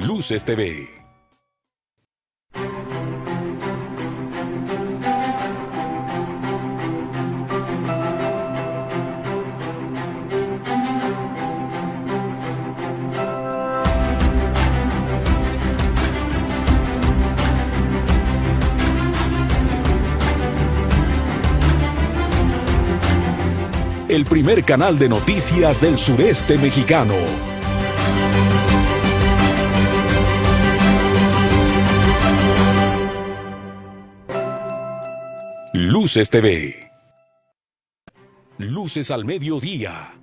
Luces TV. El primer canal de noticias del sureste mexicano. Luces TV. Luces al mediodía.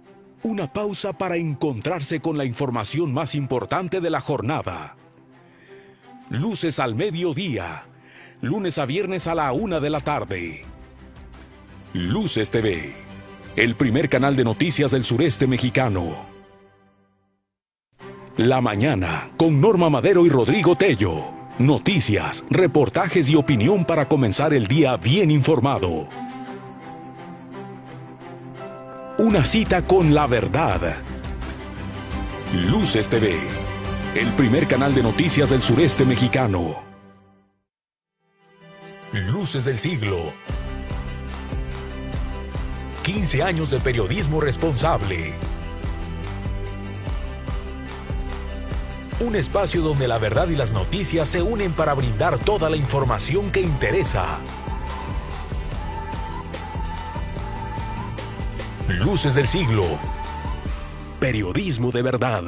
Una pausa para encontrarse con la información más importante de la jornada. Luces al mediodía. Lunes a viernes a la 1 de la tarde. Luces TV. El primer canal de noticias del sureste mexicano. La mañana, con Norma Madero y Rodrigo Tello. Noticias, reportajes y opinión para comenzar el día bien informado. Una cita con la verdad. Luces TV. El primer canal de noticias del sureste mexicano. Luces del siglo. 15 años de periodismo responsable. Un espacio donde la verdad y las noticias se unen para brindar toda la información que interesa. Luces del siglo. Periodismo de verdad.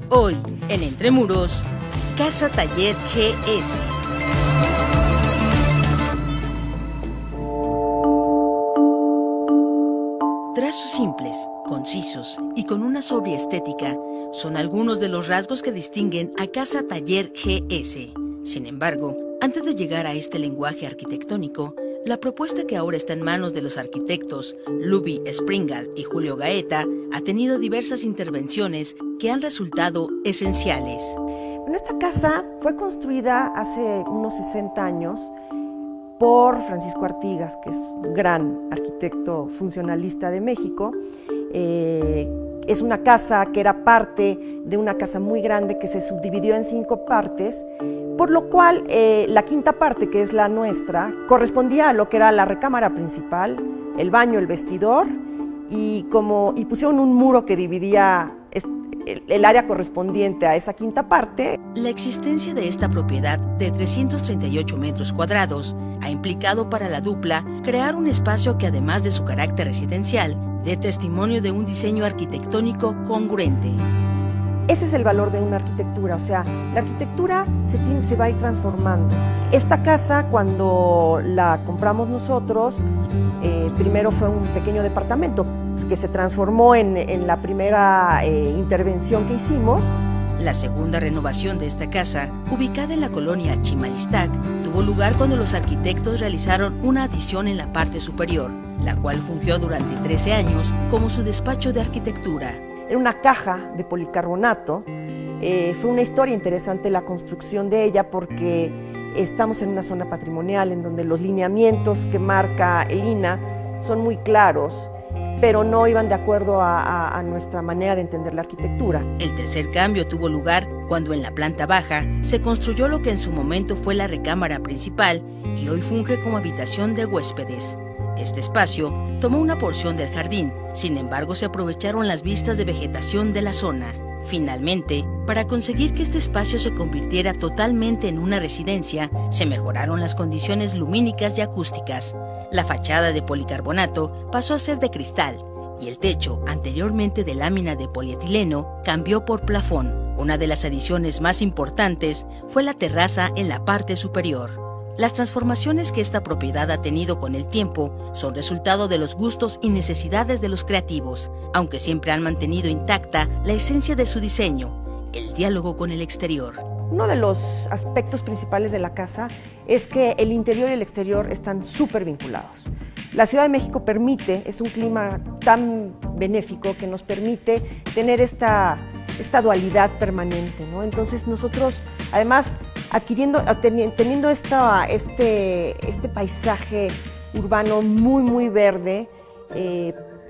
Hoy, en Entre Muros, Casa Taller GS. Trazos simples, concisos y con una sobria estética son algunos de los rasgos que distinguen a Casa Taller GS. Sin embargo, antes de llegar a este lenguaje arquitectónico, la propuesta que ahora está en manos de los arquitectos Luby Springal y Julio Gaeta ha tenido diversas intervenciones que han resultado esenciales. Bueno, esta casa fue construida hace unos 60 años por Francisco Artigas, que es un gran arquitecto funcionalista de México. Es una casa que era parte de una casa muy grande que se subdividió en 5 partes, por lo cual la quinta parte, que es la nuestra, correspondía a lo que era la recámara principal, el baño, el vestidor, y pusieron un muro que dividía el área correspondiente a esa quinta parte. La existencia de esta propiedad de 338 metros cuadrados ha implicado para la dupla crear un espacio que, además de su carácter residencial, dé testimonio de un diseño arquitectónico congruente. Ese es el valor de una arquitectura, o sea, la arquitectura se va a ir transformando. Esta casa, cuando la compramos nosotros, primero fue un pequeño departamento que se transformó en la primera intervención que hicimos. La segunda renovación de esta casa, ubicada en la colonia Chimalistac, tuvo lugar cuando los arquitectos realizaron una adición en la parte superior, la cual fungió durante 13 años como su despacho de arquitectura. Era una caja de policarbonato. Fue una historia interesante la construcción de ella porque estamos en una zona patrimonial en donde los lineamientos que marca el INAH son muy claros, pero no iban de acuerdo a nuestra manera de entender la arquitectura. El tercer cambio tuvo lugar cuando en la planta baja se construyó lo que en su momento fue la recámara principal y hoy funge como habitación de huéspedes. Este espacio tomó una porción del jardín, sin embargo se aprovecharon las vistas de vegetación de la zona. Finalmente, para conseguir que este espacio se convirtiera totalmente en una residencia, se mejoraron las condiciones lumínicas y acústicas. La fachada de policarbonato pasó a ser de cristal y el techo, anteriormente de lámina de polietileno, cambió por plafón. Una de las adiciones más importantes fue la terraza en la parte superior. Las transformaciones que esta propiedad ha tenido con el tiempo son resultado de los gustos y necesidades de los creativos, aunque siempre han mantenido intacta la esencia de su diseño, el diálogo con el exterior. Uno de los aspectos principales de la casa es que el interior y el exterior están súper vinculados. La Ciudad de México es un clima tan benéfico que nos permite tener esta dualidad permanente, ¿no? Entonces nosotros, además, teniendo este paisaje urbano muy verde,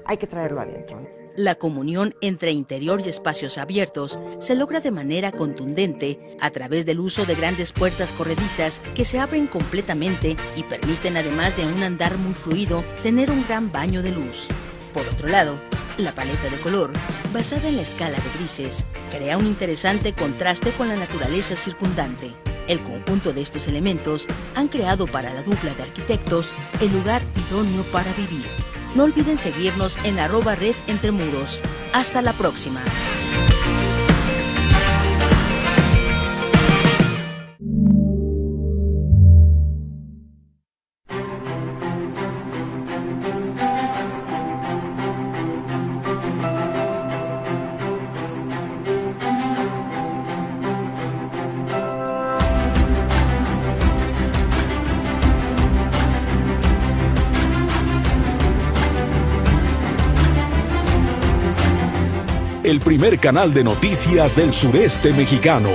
hay que traerlo adentro. La comunión entre interior y espacios abiertos se logra de manera contundente a través del uso de grandes puertas corredizas que se abren completamente y permiten, además de un andar muy fluido, tener un gran baño de luz. Por otro lado, la paleta de color, basada en la escala de grises, crea un interesante contraste con la naturaleza circundante. El conjunto de estos elementos han creado para la dupla de arquitectos el lugar idóneo para vivir. No olviden seguirnos en @redentremuros. Hasta la próxima. El primer canal de noticias del sureste mexicano.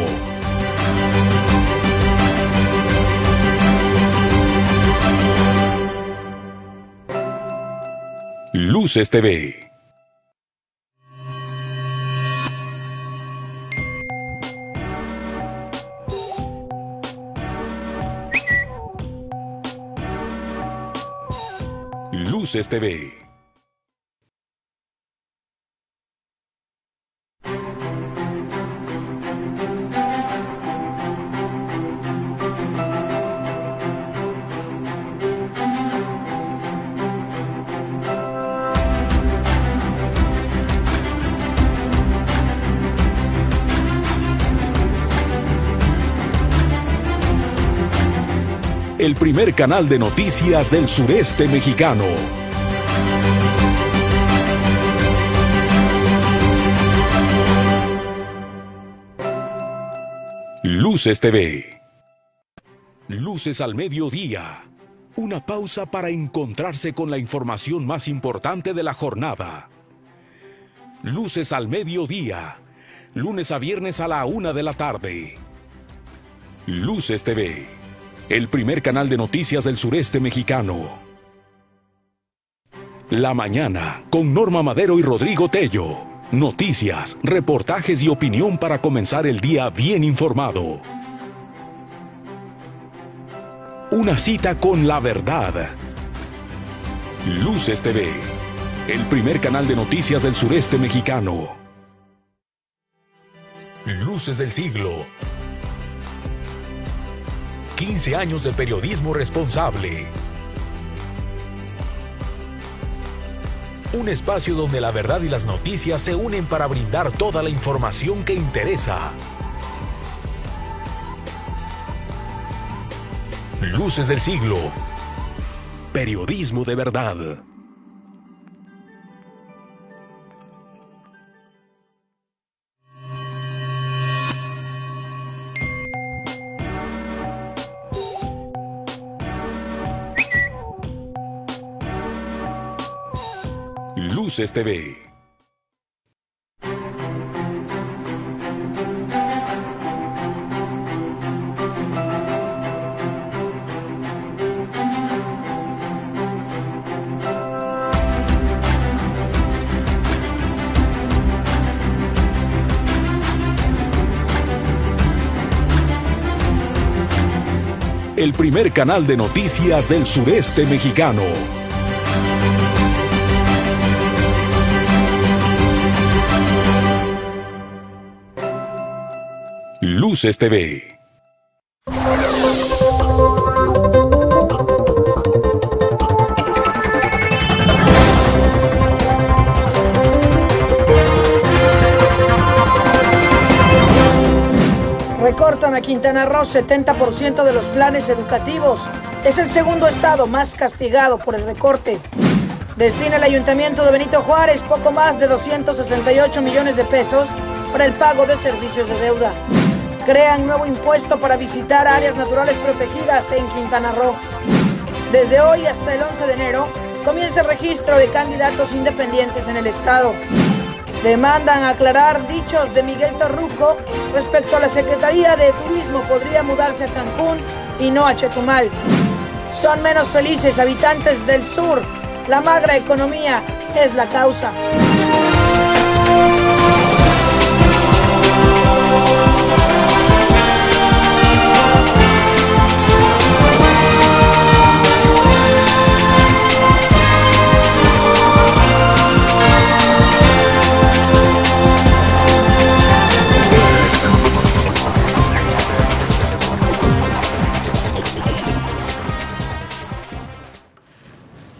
Luces TV. Luces TV. El primer canal de noticias del sureste mexicano. Luces TV. Luces al mediodía. Una pausa para encontrarse con la información más importante de la jornada. Luces al mediodía. Lunes a viernes a la 1 de la tarde. Luces TV. El primer canal de noticias del sureste mexicano. La mañana con Norma Madero y Rodrigo Tello. Noticias, reportajes y opinión para comenzar el día bien informado. Una cita con la verdad. Luces TV. El primer canal de noticias del sureste mexicano. Luces del siglo. 15 años de periodismo responsable. Un espacio donde la verdad y las noticias se unen para brindar toda la información que interesa. Luces del siglo. Periodismo de verdad. Luces TV. El primer canal de noticias del sureste mexicano. Luces TV. Recortan a Quintana Roo 70% de los planes educativos. Es el segundo estado más castigado por el recorte. Destina el Ayuntamiento de Benito Juárez poco más de 268 millones de pesos para el pago de servicios de deuda. Crean nuevo impuesto para visitar áreas naturales protegidas en Quintana Roo. Desde hoy hasta el 11 de enero comienza el registro de candidatos independientes en el estado. demandan aclarar dichos de Miguel Torruco respecto a la Secretaría de Turismo podría mudarse a Cancún y no a Chetumal. Son menos felices habitantes del sur. La magra economía es la causa.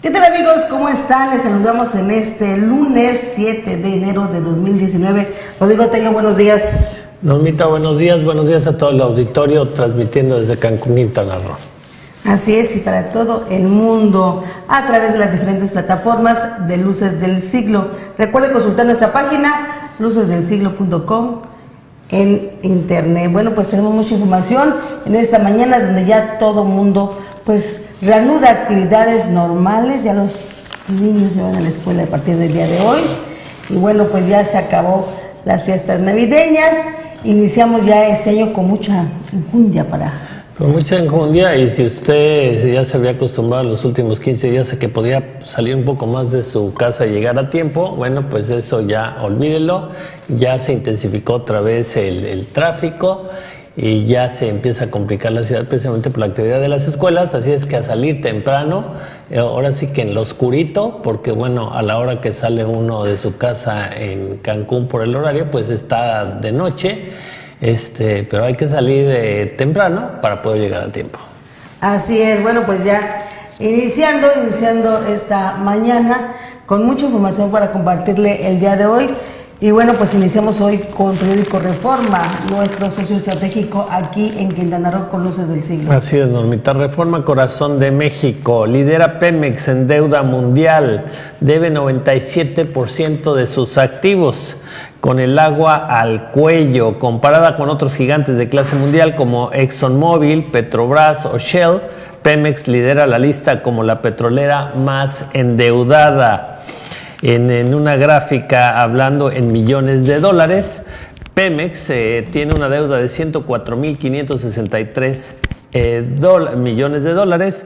¿Qué tal, amigos? ¿Cómo están? Les saludamos en este lunes 7 de enero de 2019. Rodrigo Tello, buenos días. Normita, buenos días a todo el auditorio, transmitiendo desde Cancún, Quintana Roo. Así es, y para todo el mundo, a través de las diferentes plataformas de Luces del Siglo. Recuerde consultar nuestra página, lucesdelsiglo.com, en internet. Bueno, pues tenemos mucha información en esta mañana, donde ya todo el mundo pues reanuda actividades normales. Ya los niños ya van a la escuela a partir del día de hoy, y bueno, pues ya se acabó las fiestas navideñas. Iniciamos ya este año con mucha enjundia Con mucha enjundia, y si usted ya se había acostumbrado en los últimos 15 días a que podía salir un poco más de su casa y llegar a tiempo, bueno, pues eso ya olvídelo. Ya se intensificó otra vez el tráfico y ya se empieza a complicar la ciudad precisamente por la actividad de las escuelas, así es que a salir temprano, ahora sí que en lo oscurito, porque bueno, a la hora que sale uno de su casa en Cancún por el horario, pues está de noche, pero hay que salir temprano para poder llegar a tiempo. Así es, bueno, pues ya iniciando esta mañana con mucha información para compartirle el día de hoy. Y bueno, pues iniciamos hoy con Periódico Reforma, nuestro socio estratégico aquí en Quintana Roo con Luces del Siglo. Así es, Normita. Reforma, corazón de México. Lidera Pemex en deuda mundial. Debe 97% de sus activos, con el agua al cuello. Comparada con otros gigantes de clase mundial como ExxonMobil, Petrobras o Shell, Pemex lidera la lista como la petrolera más endeudada. En una gráfica hablando en millones de dólares, Pemex tiene una deuda de 104.563 millones de dólares.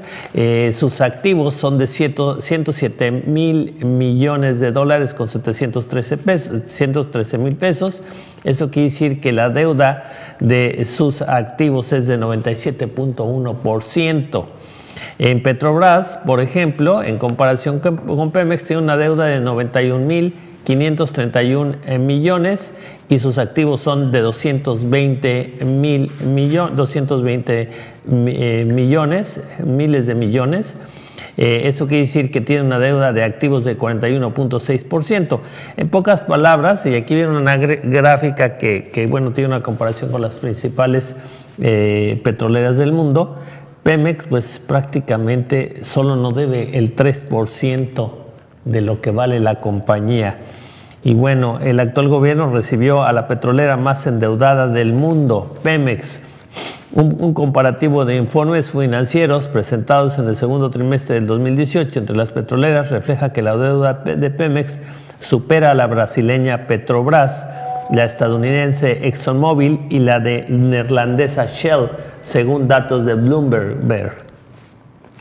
Sus activos son de 107.000 millones de dólares con 113 mil pesos. Eso quiere decir que la deuda de sus activos es de 97.1%. En Petrobras, por ejemplo, en comparación con Pemex, tiene una deuda de 91.531 millones y sus activos son de 220 millones, miles de millones. Esto quiere decir que tiene una deuda de activos del 41.6%. En pocas palabras, y aquí viene una gráfica que bueno, tiene una comparación con las principales petroleras del mundo. Pemex pues prácticamente solo no debe el 3% de lo que vale la compañía. Y bueno, el actual gobierno recibió a la petrolera más endeudada del mundo, Pemex. Un comparativo de informes financieros presentados en el segundo trimestre del 2018 entre las petroleras refleja que la deuda de Pemex supera a la brasileña Petrobras, la estadounidense ExxonMobil y la de neerlandesa Shell, según datos de Bloomberg.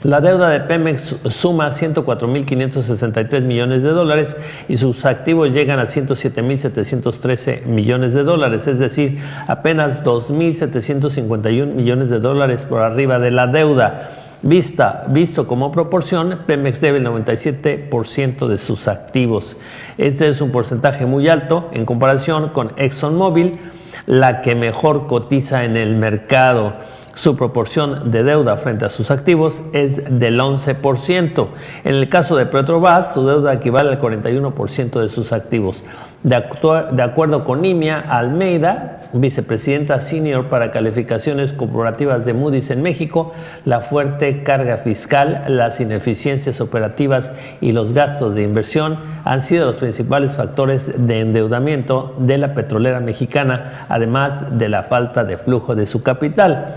La deuda de Pemex suma 104.563 millones de dólares y sus activos llegan a 107.713 millones de dólares, es decir, apenas 2.751 millones de dólares por arriba de la deuda. Visto como proporción, Pemex debe el 97% de sus activos. Este es un porcentaje muy alto en comparación con ExxonMobil, la que mejor cotiza en el mercado. Su proporción de deuda frente a sus activos es del 11%. En el caso de Petrobras, su deuda equivale al 41% de sus activos. De acuerdo con Nimia Almeida, vicepresidenta senior para calificaciones corporativas de Moody's en México, la fuerte carga fiscal, las ineficiencias operativas y los gastos de inversión han sido los principales factores de endeudamiento de la petrolera mexicana, además de la falta de flujo de su capital.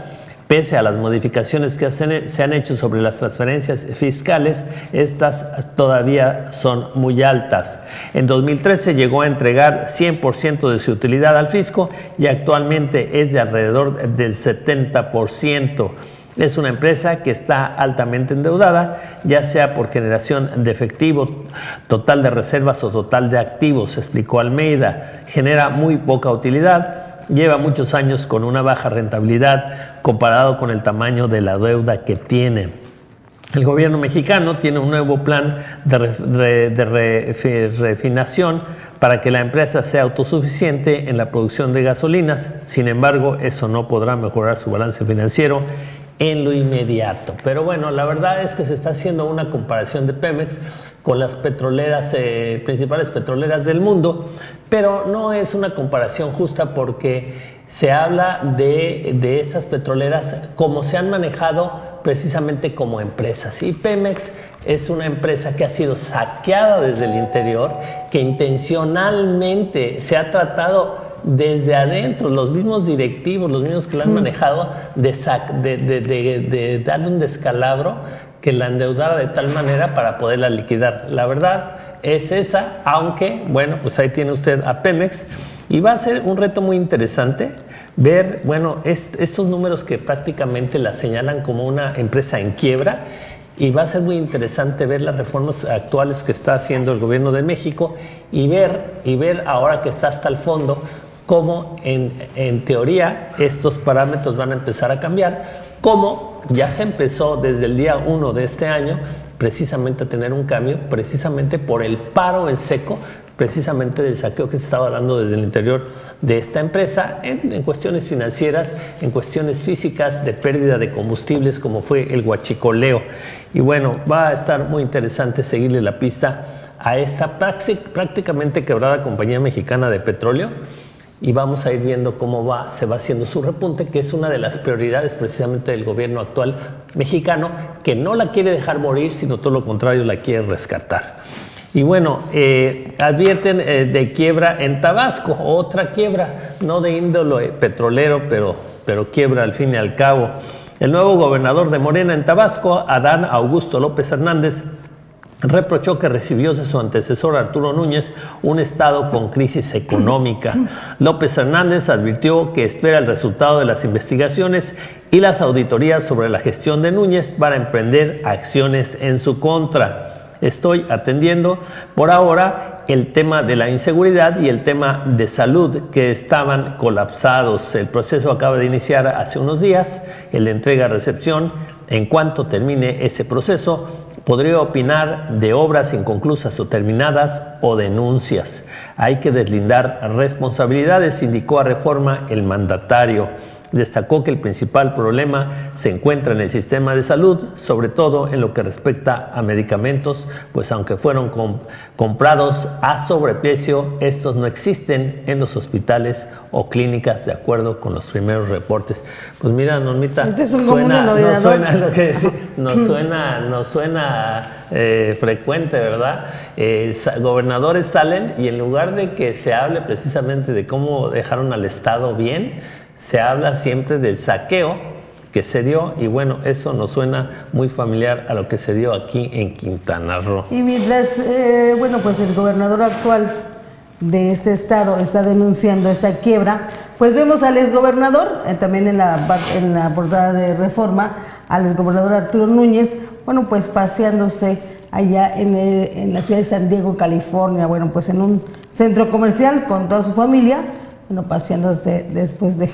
Pese a las modificaciones que se han hecho sobre las transferencias fiscales, estas todavía son muy altas. En 2013 llegó a entregar 100% de su utilidad al fisco y actualmente es de alrededor del 70%. Es una empresa que está altamente endeudada, ya sea por generación de efectivo, total de reservas o total de activos, explicó Almeida. Genera muy poca utilidad. Lleva muchos años con una baja rentabilidad comparado con el tamaño de la deuda que tiene. El gobierno mexicano tiene un nuevo plan de refinación para que la empresa sea autosuficiente en la producción de gasolinas. Sin embargo, eso no podrá mejorar su balance financiero en lo inmediato. Pero bueno, la verdad es que se está haciendo una comparación de Pemex con las petroleras, principales petroleras del mundo, pero no es una comparación justa porque se habla de estas petroleras como se han manejado precisamente como empresas. Y Pemex es una empresa que ha sido saqueada desde el interior, que intencionalmente se ha tratado desde adentro, los mismos directivos, los mismos que la han manejado, de darle un descalabro que la endeudara de tal manera para poderla liquidar. La verdad es esa, aunque, bueno, pues ahí tiene usted a Pemex y va a ser un reto muy interesante ver, bueno, estos números que prácticamente la señalan como una empresa en quiebra, y va a ser muy interesante ver las reformas actuales que está haciendo el gobierno de México y ver ahora que está hasta el fondo cómo en teoría estos parámetros van a empezar a cambiar, cómo ya se empezó desde el día 1 de este año precisamente a tener un cambio, precisamente por el paro en seco, precisamente del saqueo que se estaba dando desde el interior de esta empresa en cuestiones financieras, en cuestiones físicas, de pérdida de combustibles, como fue el huachicoleo. Y bueno, va a estar muy interesante seguirle la pista a esta prácticamente quebrada compañía mexicana de petróleo, y vamos a ir viendo cómo se va haciendo su repunte, que es una de las prioridades precisamente del gobierno actual mexicano, que no la quiere dejar morir, sino todo lo contrario, la quiere rescatar. Y bueno, advierten de quiebra en Tabasco, otra quiebra, no de índole petrolero, pero quiebra al fin y al cabo. El nuevo gobernador de Morena en Tabasco, Adán Augusto López Hernández, reprochó que recibió de su antecesor Arturo Núñez un estado con crisis económica. López Hernández advirtió que espera el resultado de las investigaciones y las auditorías sobre la gestión de Núñez para emprender acciones en su contra. Estoy atendiendo por ahora el tema de la inseguridad y el tema de salud, que estaban colapsados. El proceso acaba de iniciar hace unos días, el de entrega-recepción. En cuanto termine ese proceso, podría opinar de obras inconclusas o terminadas o denuncias. Hay que deslindar responsabilidades, indicó a Reforma el mandatario. Destacó que el principal problema se encuentra en el sistema de salud, sobre todo en lo que respecta a medicamentos, pues aunque fueron comprados a sobreprecio, estos no existen en los hospitales o clínicas, de acuerdo con los primeros reportes. Pues mira, Normita, no suena frecuente, ¿verdad? Gobernadores salen y en lugar de que se hable precisamente de cómo dejaron al Estado bien, se habla siempre del saqueo que se dio, y bueno, eso nos suena muy familiar a lo que se dio aquí en Quintana Roo. Y mientras, bueno, pues el gobernador actual de este estado está denunciando esta quiebra, pues vemos al exgobernador, también en la portada de Reforma, al exgobernador Arturo Núñez, bueno, pues paseándose allá en la ciudad de San Diego, California, bueno, pues en un centro comercial con toda su familia, bueno, paseándose después de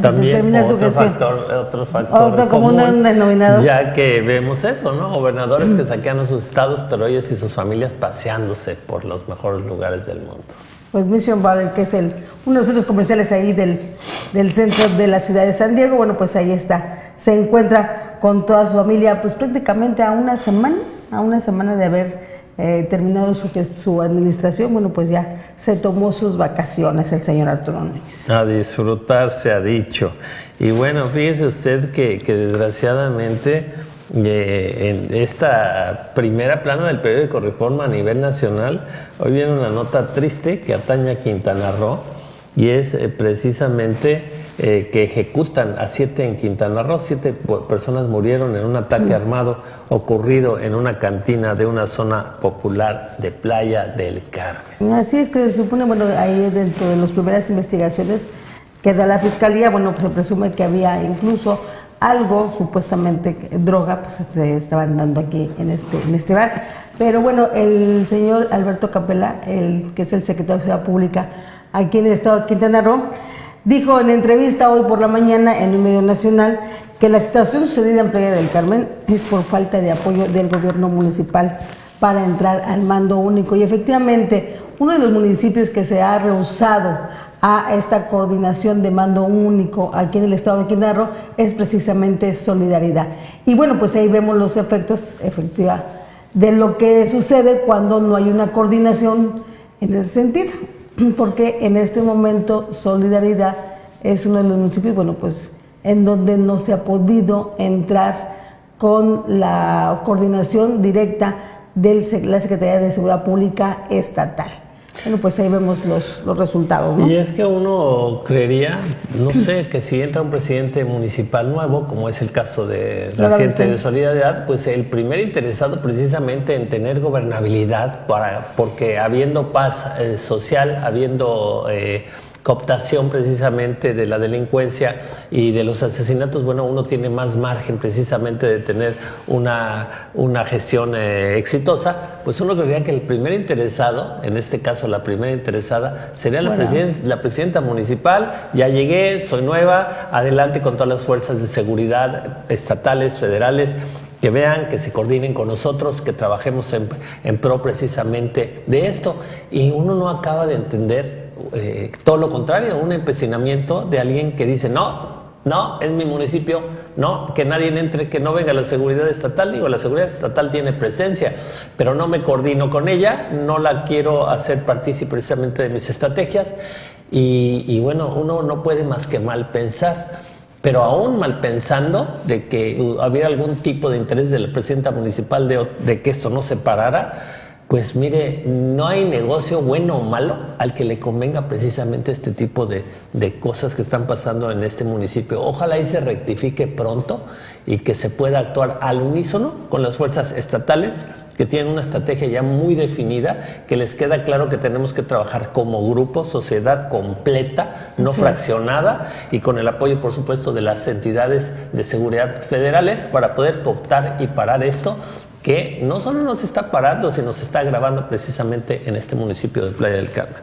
terminar su gestión. Otro factor común, denominador. Ya que vemos eso, ¿no? Gobernadores que saquean a sus estados, pero ellos y sus familias paseándose por los mejores lugares del mundo. Pues Mission Valley, que es uno de los centros comerciales ahí del centro de la ciudad de San Diego, bueno, pues ahí está. Se encuentra con toda su familia, pues prácticamente a una semana de haber terminado su administración. Bueno, pues ya se tomó sus vacaciones el señor Arturo Núñez. A disfrutar, se ha dicho. Y bueno, fíjese usted que desgraciadamente en esta primera plana del periódico Reforma a nivel nacional, hoy viene una nota triste que atañe a Quintana Roo, y es precisamente que ejecutan a 7 en Quintana Roo. 7 personas murieron en un ataque armado ocurrido en una cantina de una zona popular de Playa del Carmen. Así es, que se supone, bueno, ahí dentro de las primeras investigaciones que da la Fiscalía, bueno, pues se presume que había incluso algo, supuestamente droga, pues se estaban dando aquí en este bar. Pero bueno, el señor Alberto Capella, que es el secretario de Seguridad Pública aquí en el estado de Quintana Roo, dijo en entrevista hoy por la mañana en un medio nacional que la situación sucedida en Playa del Carmen es por falta de apoyo del gobierno municipal para entrar al mando único. Y efectivamente, uno de los municipios que se ha rehusado a esta coordinación de mando único aquí en el estado de Quintana Roo es precisamente Solidaridad. Y bueno, pues ahí vemos los efectos efectivos de lo que sucede cuando no hay una coordinación en ese sentido, porque en este momento Solidaridad es uno de los municipios, bueno, pues en donde no se ha podido entrar con la coordinación directa de la Secretaría de Seguridad Pública Estatal. Bueno, pues ahí vemos los resultados, ¿no? Y es que uno creería, no sé, que si entra un presidente municipal nuevo, como es el caso de reciente de Solidaridad, pues el primer interesado precisamente en tener gobernabilidad, porque habiendo paz social, habiendo cooptación precisamente de la delincuencia y de los asesinatos, bueno, uno tiene más margen precisamente de tener una gestión exitosa, pues uno creería que el primer interesado, en este caso la primera interesada, sería la presidenta municipal. Ya llegué, soy nueva, adelante con todas las fuerzas de seguridad estatales, federales, que vean, que se coordinen con nosotros, que trabajemos en pro precisamente de esto. Y uno no acaba de entender todo lo contrario, un empecinamiento de alguien que dice no, es mi municipio, no, que nadie entre, que no venga la seguridad estatal. Digo, la seguridad estatal tiene presencia, pero no me coordino con ella, no la quiero hacer partícipe precisamente de mis estrategias y bueno, uno no puede más que mal pensar. Pero aún mal pensando de que hubiera algún tipo de interés de la presidenta municipal de que esto no se parara, pues mire, no hay negocio bueno o malo al que le convenga precisamente este tipo de cosas que están pasando en este municipio. Ojalá y se rectifique pronto y que se pueda actuar al unísono con las fuerzas estatales, que tienen una estrategia ya muy definida, que les queda claro que tenemos que trabajar como grupo, sociedad completa, no fraccionada, y con el apoyo, por supuesto, de las entidades de seguridad federales para poder cooptar y parar esto, que no solo nos está parando, sino se está agravando precisamente en este municipio de Playa del Carmen.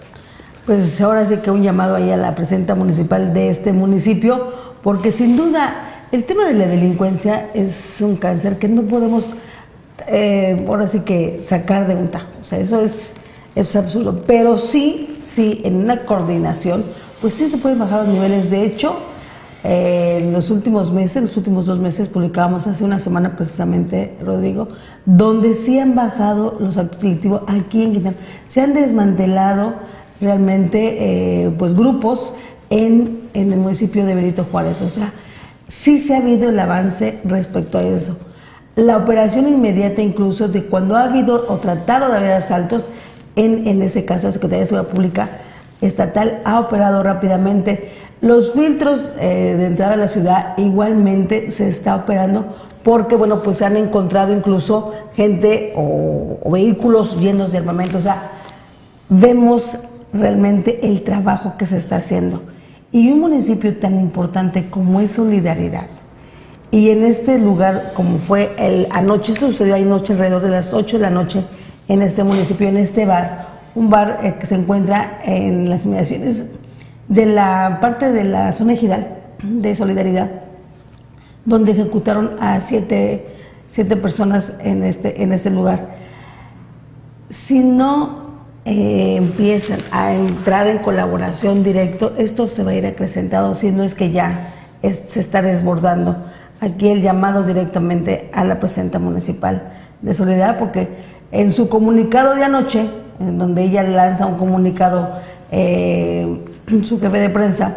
Pues ahora sí que un llamado ahí a la presidenta municipal de este municipio, porque sin duda el tema de la delincuencia es un cáncer que no podemos ahora sí que sacar de un tajo. O sea, eso es absurdo, pero sí, en una coordinación, pues sí se pueden bajar los niveles. De hecho, en los últimos 2 meses, publicábamos hace una semana precisamente, Rodrigo, donde sí han bajado los actos delictivos aquí en Quintana. Se han desmantelado realmente pues grupos en el municipio de Benito Juárez. O sea, sí se ha habido el avance respecto a eso. La operación inmediata incluso de cuando ha habido o tratado de haber asaltos, en ese caso la Secretaría de Seguridad Pública Estatal ha operado rápidamente. Los filtros de entrada a la ciudad igualmente se está operando porque, bueno, pues se han encontrado incluso gente o vehículos llenos de armamento. O sea, vemos realmente el trabajo que se está haciendo. Y un municipio tan importante como es Solidaridad, y en este lugar, como fue anoche, esto sucedió anoche alrededor de las 8 de la noche en este municipio, en este bar, un bar que se encuentra en las inmediaciones de la parte de la zona ejidal de Solidaridad, donde ejecutaron a 7 personas en este lugar. Si no empiezan a entrar en colaboración directo, esto se va a ir acrecentado, si no es que ya se está desbordando. Aquí el llamado directamente a la presidenta municipal de Solidaridad, porque en su comunicado de anoche, en donde ella lanza un comunicado, su jefe de prensa,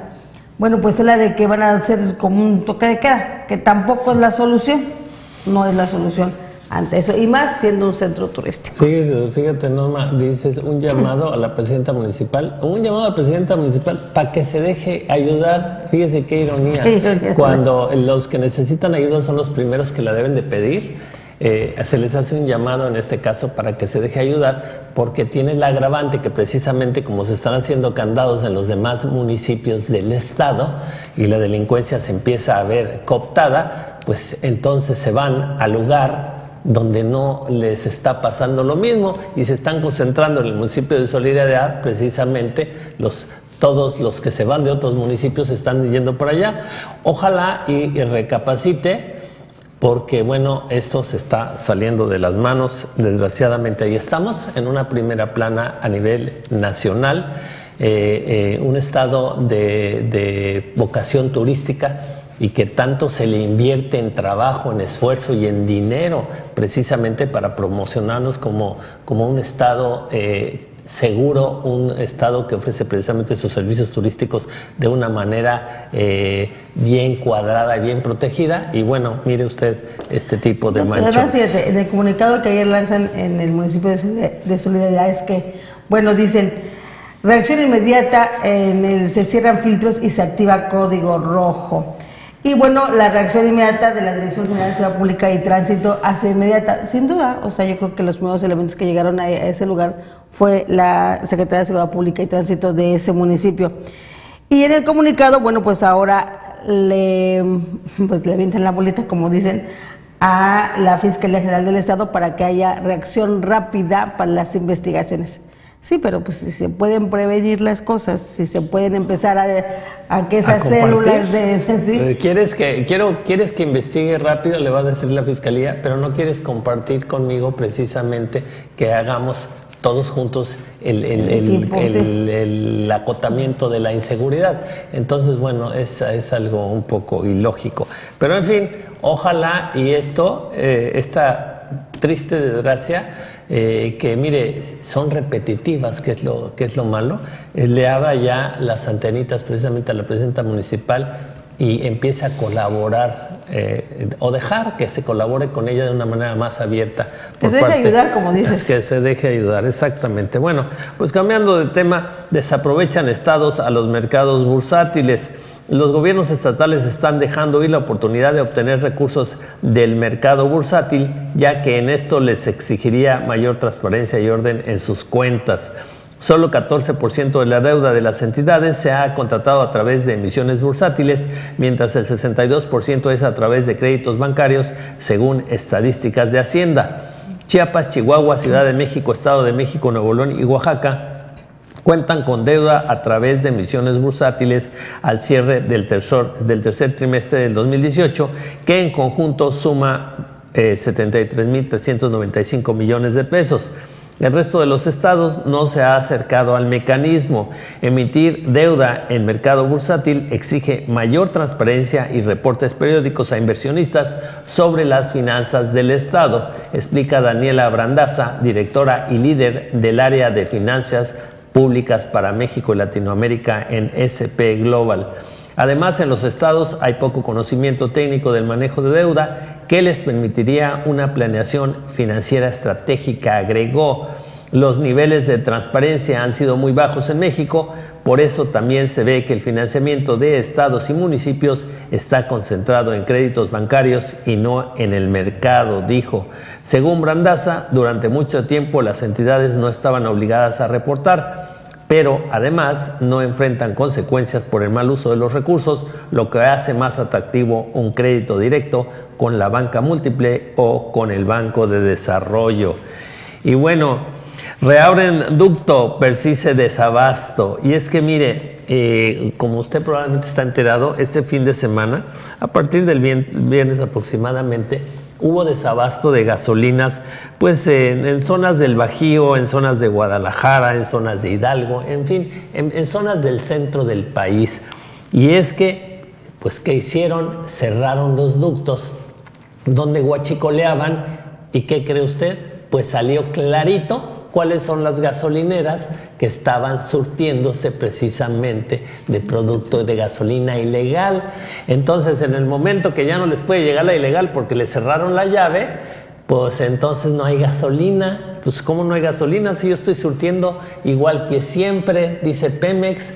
bueno, pues es la de que van a hacer como un toque de queda, que tampoco es la solución, no es la solución. ante eso, y más siendo un centro turístico. Fíjate, Norma, dices un llamado a la presidenta municipal, para que se deje ayudar. Fíjese qué ironía, cuando los que necesitan ayuda son los primeros que la deben de pedir. Se les hace un llamado en este caso para que se deje ayudar, porque tiene el agravante que precisamente como se están haciendo candados en los demás municipios del estado y la delincuencia se empieza a ver cooptada, pues entonces se van al lugar donde no les está pasando lo mismo y se están concentrando en el municipio de Solidaridad. Precisamente todos los que se van de otros municipios están yendo por allá. Ojalá y recapacite, porque bueno, esto se está saliendo de las manos, desgraciadamente. Ahí estamos en una primera plana a nivel nacional, un estado de vocación turística y que tanto se le invierte en trabajo, en esfuerzo y en dinero precisamente para promocionarnos como un estado seguro, un estado que ofrece precisamente sus servicios turísticos de una manera bien cuadrada y bien protegida. Y bueno, mire usted este tipo de manchones. Además, fíjate, en el comunicado que ayer lanzan en el municipio de Solidaridad es que, bueno, dicen, reacción inmediata, se cierran filtros y se activa código rojo. Y bueno, la reacción inmediata de la Dirección General de Seguridad Pública y Tránsito hace inmediata, sin duda. O sea, yo creo que los nuevos elementos que llegaron a ese lugar fue la Secretaría de Seguridad Pública y Tránsito de ese municipio. Y en el comunicado, bueno, pues ahora le avientan la bolita, como dicen, a la Fiscalía General del Estado para que haya reacción rápida para las investigaciones. Sí, pero pues si se pueden prevenir las cosas, si se pueden empezar a que esas células ¿sí? ¿Quieres que investigue rápido? Le va a decir la Fiscalía, pero no quieres compartir conmigo precisamente que hagamos todos juntos el acotamiento de la inseguridad. Entonces, bueno, es algo un poco ilógico. Pero en fin, ojalá y esta triste desgracia, que mire, son repetitivas, que es lo malo, le abra ya las antenitas precisamente a la presidenta municipal y empiece a colaborar, o dejar que se colabore con ella de una manera más abierta. Que se deje ayudar, como dices. Que se deje ayudar, exactamente. Bueno, pues cambiando de tema, desaprovechan estados a los mercados bursátiles. Los gobiernos estatales están dejando ir la oportunidad de obtener recursos del mercado bursátil, ya que en esto les exigiría mayor transparencia y orden en sus cuentas. Solo 14% de la deuda de las entidades se ha contratado a través de emisiones bursátiles, mientras el 62% es a través de créditos bancarios, según estadísticas de Hacienda. Chiapas, Chihuahua, Ciudad de México, Estado de México, Nuevo León y Oaxaca cuentan con deuda a través de emisiones bursátiles al cierre del tercer trimestre del 2018, que en conjunto suma 73.395 millones de pesos. El resto de los estados no se ha acercado al mecanismo. Emitir deuda en mercado bursátil exige mayor transparencia y reportes periódicos a inversionistas sobre las finanzas del estado, explica Daniela Brandaza, directora y líder del área de finanzas públicas para México y Latinoamérica en SP Global. Además, en los estados hay poco conocimiento técnico del manejo de deuda que les permitiría una planeación financiera estratégica, agregó. Los niveles de transparencia han sido muy bajos en México, por eso también se ve que el financiamiento de estados y municipios está concentrado en créditos bancarios y no en el mercado, dijo. Según Brandaza, durante mucho tiempo las entidades no estaban obligadas a reportar, pero además no enfrentan consecuencias por el mal uso de los recursos, lo que hace más atractivo un crédito directo con la banca múltiple o con el Banco de Desarrollo. Y bueno, reabren ducto, persiste desabasto. Y es que mire, como usted probablemente está enterado, este fin de semana, a partir del viernes aproximadamente, hubo desabasto de gasolinas, pues en zonas del Bajío, en zonas de Guadalajara, en zonas de Hidalgo, en fin, en zonas del centro del país. Y es que, pues, ¿qué hicieron? Cerraron los ductos donde guachicoleaban. ¿Y qué cree usted? Pues salió clarito cuáles son las gasolineras que estaban surtiéndose precisamente de producto de gasolina ilegal. Entonces, en el momento que ya no les puede llegar la ilegal porque le cerraron la llave, pues entonces no hay gasolina. Pues ¿cómo no hay gasolina si yo estoy surtiendo igual que siempre? Dice Pemex.